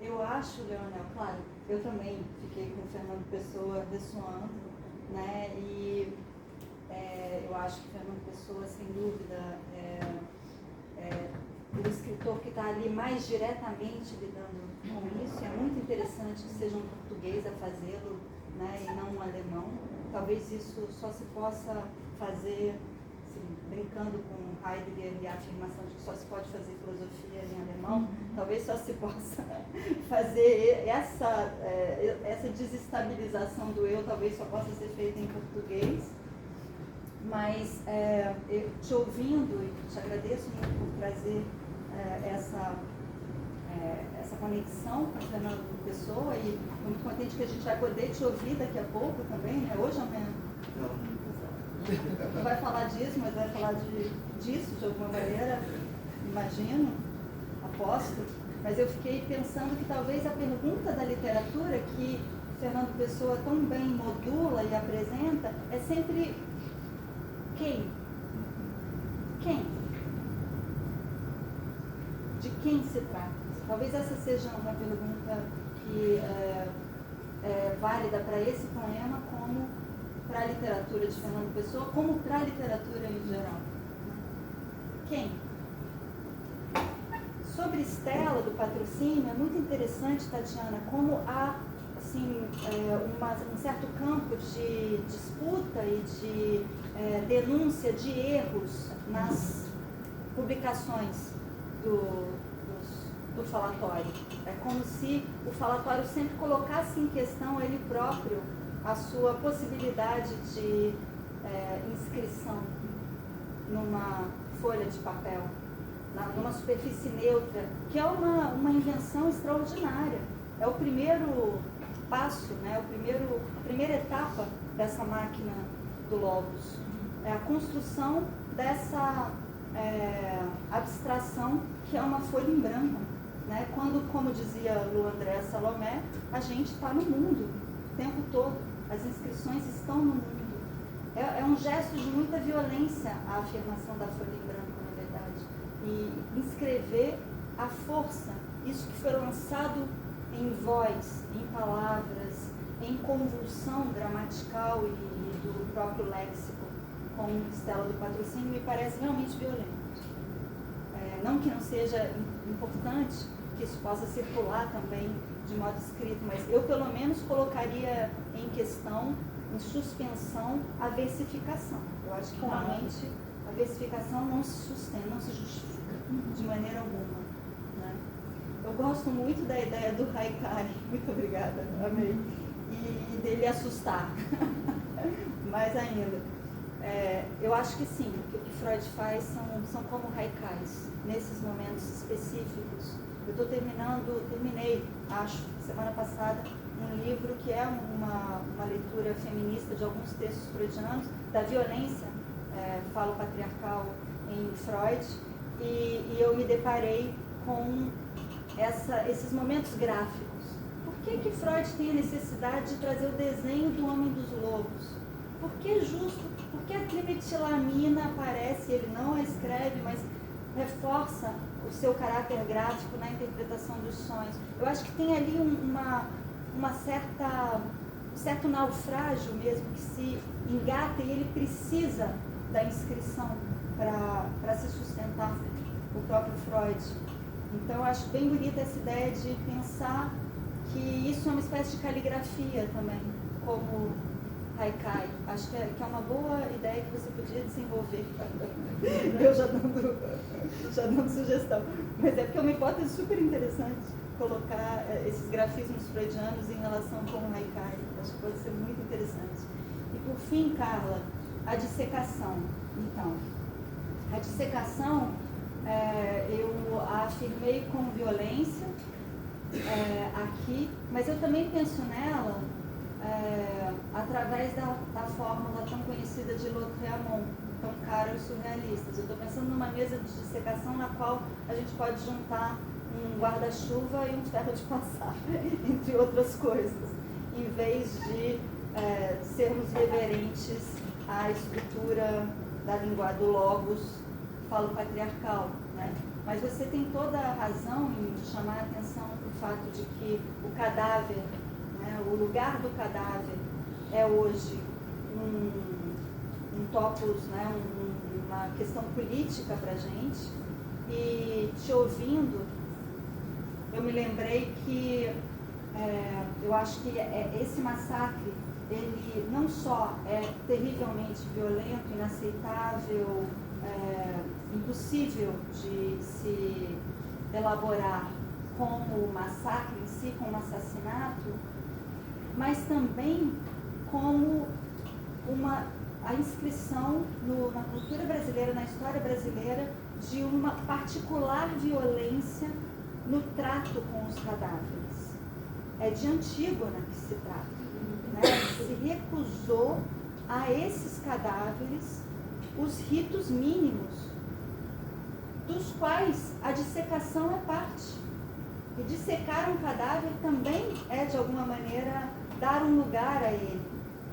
Eu acho, Leonel, claro, eu também fiquei com o Fernando Pessoa ressoando, né? E eu acho que o Fernando Pessoa, sem dúvida, o escritor que está ali mais diretamente lidando com isso. É muito interessante que seja um português a fazê-lo, né, e não um alemão. Talvez isso só se possa fazer, assim, brincando com Heidegger e a afirmação de que só se pode fazer filosofia em alemão, talvez só se possa fazer essa desestabilização do eu, talvez só possa ser feita em português. Mas eu te ouvindo, e te agradeço muito por trazer essa conexão com o Fernando Pessoa, e estou muito contente que a gente vai poder te ouvir daqui a pouco também, né? Hoje ou amanhã? Não vai falar disso, mas vai falar disso de alguma maneira, imagino, aposto. Mas eu fiquei pensando que talvez a pergunta da literatura que Fernando Pessoa tão bem modula e apresenta é sempre quem? Quem? De quem se trata? Talvez essa seja uma pergunta que é válida para esse poema, como para a literatura de Fernando Pessoa, como para a literatura em geral. Quem? Sobre Estela, do Patrocínio, é muito interessante, Tatiana, como há assim, um certo campo de disputa e de denúncia de erros nas publicações do falatório. É como se o falatório sempre colocasse em questão ele próprio a sua possibilidade de inscrição numa folha de papel, numa superfície neutra, que é uma invenção extraordinária. É o primeiro passo, né? A primeira etapa dessa máquina do Logos. É a construção dessa abstração que é uma folha em branco. Né? Quando, como dizia Lu André Salomé, a gente está no mundo o tempo todo, as inscrições estão no mundo. É um gesto de muita violência a afirmação da folha em branco, na verdade. E inscrever a força, isso que foi lançado em voz, em palavras, em convulsão gramatical e do próprio léxico, com Estela do Patrocínio, me parece realmente violento. Não que não seja importante que isso possa circular também de modo escrito, mas eu pelo menos colocaria em questão, em suspensão, a versificação. Eu acho que realmente a versificação não se sustenta, não se justifica de maneira alguma. Né? Eu gosto muito da ideia do Haikai, muito obrigada, amei, e dele assustar, mais ainda. Eu acho que sim, que o que Freud faz são como haikais, nesses momentos específicos. Eu terminei, acho, semana passada, um livro que é uma leitura feminista de alguns textos freudianos, da violência, falo patriarcal em Freud, e eu me deparei com esses momentos gráficos. Por que Freud tem a necessidade de trazer o desenho do homem dos lobos? Por que Por que a trimetilamina aparece, ele não a escreve, mas reforça o seu caráter gráfico na interpretação dos sonhos? Eu acho que tem ali um certo naufrágio mesmo que se engata, e ele precisa da inscrição para se sustentar. o próprio Freud. Então, eu acho bem bonita essa ideia de pensar que isso é uma espécie de caligrafia também, como haikai. Acho que é uma boa ideia que você podia desenvolver. Eu já dando sugestão. Mas é porque é uma hipótese super interessante colocar esses grafismos freudianos em relação com o haikai. Acho que pode ser muito interessante. E por fim, Carla, a dissecação. Então, a dissecação eu a afirmei com violência aqui, mas eu também penso nela através da fórmula tão conhecida de Lautréamont, tão cara aos surrealistas. Eu estou pensando numa mesa de dissecação na qual a gente pode juntar um guarda-chuva e um ferro de passar, entre outras coisas, em vez de sermos reverentes à estrutura da linguagem do logos falo-patriarcal, né? Mas você tem toda a razão em chamar a atenção para o fato de que o cadáver, né, o lugar do cadáver é hoje um topos, né, uma questão política para a gente. E te ouvindo, eu me lembrei que eu acho que esse massacre, ele não só é terrivelmente violento, inaceitável, impossível de se elaborar como massacre em si, como assassinato, mas também como a inscrição na cultura brasileira, na história brasileira, de uma particular violência no trato com os cadáveres. É de Antígona que se trata, né? Se recusou a esses cadáveres os ritos mínimos, dos quais a dissecação é parte. E dissecar um cadáver também é, de alguma maneira, dar um lugar a ele.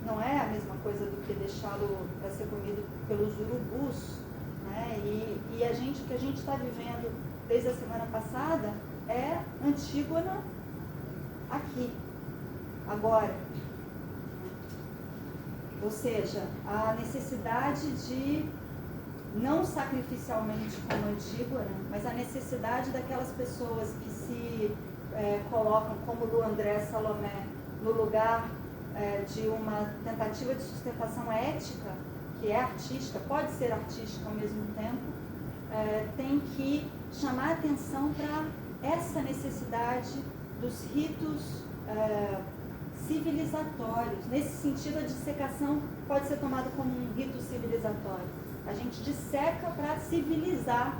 Não é a mesma coisa do que deixá-lo para ser comido pelos urubus, né? E o que a gente está vivendo desde a semana passada é Antígona aqui, agora. Ou seja, a necessidade de, não sacrificialmente como Antígona, mas a necessidade daquelas pessoas que se colocam como Lu André Salomé no lugar de uma tentativa de sustentação ética, que é artística, pode ser artística ao mesmo tempo, tem que chamar atenção para essa necessidade dos ritos civilizatórios. Nesse sentido, a dissecação pode ser tomada como um rito civilizatório. A gente disseca para civilizar,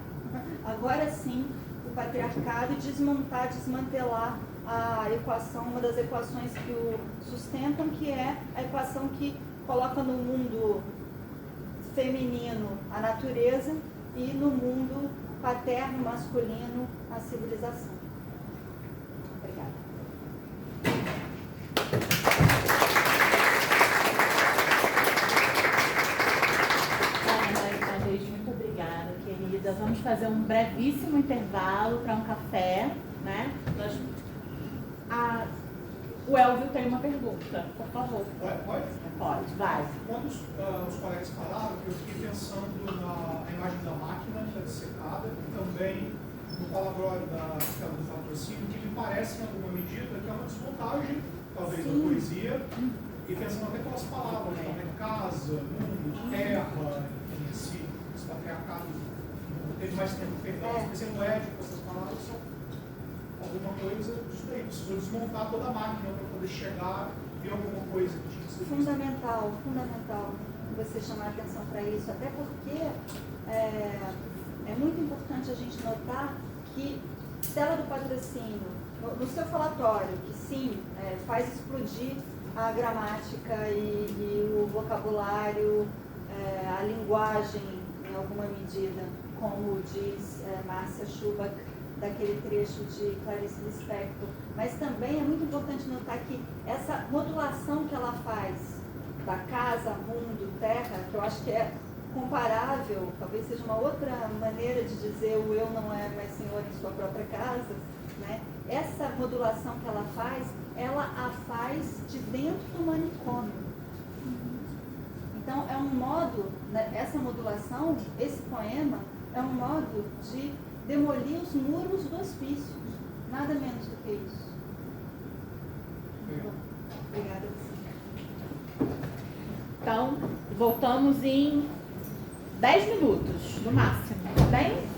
agora sim, o patriarcado e desmantelar a equação, uma das equações que o sustentam, que é a equação que coloca no mundo feminino a natureza e no mundo paterno, masculino, a civilização. Obrigada. Muito obrigada, querida. Vamos fazer um brevíssimo intervalo para um café, né? O Elvio tem uma pergunta, por favor. Pode? Pode, vai. Quando os colegas falaram, eu fiquei pensando na imagem da máquina, da dissecada, e também no palavrório da escala do patrocínio, que me parece, em alguma medida, que é uma desmontagem, talvez, da poesia, e pensando até pelas palavras, né? Casa, mundo, terra, esse patriarcado, teve mais tempo que pensei no Édipo, essas palavras são alguma coisa disso daí. Precisou desmontar toda a máquina para poder chegar e alguma coisa que tinha que ser fundamental você chamar a atenção para isso, até porque é muito importante a gente notar que Stella do Patrocínio, no seu falatório, que sim, faz explodir a gramática e o vocabulário, a linguagem, em alguma medida, como diz Márcia Schubach, daquele trecho de Clarice Lispector, mas também é muito importante notar que essa modulação que ela faz da casa, mundo, terra, que eu acho que é comparável, talvez seja uma outra maneira de dizer o eu não é mais senhor em sua própria casa, né? Essa modulação que ela a faz de dentro do manicômio. Então é um modo, né, essa modulação, esse poema, é um modo de demolir os muros do hospício. Nada menos do que isso. Bom, obrigada. Então, voltamos em 10 minutos, no máximo, tá bem?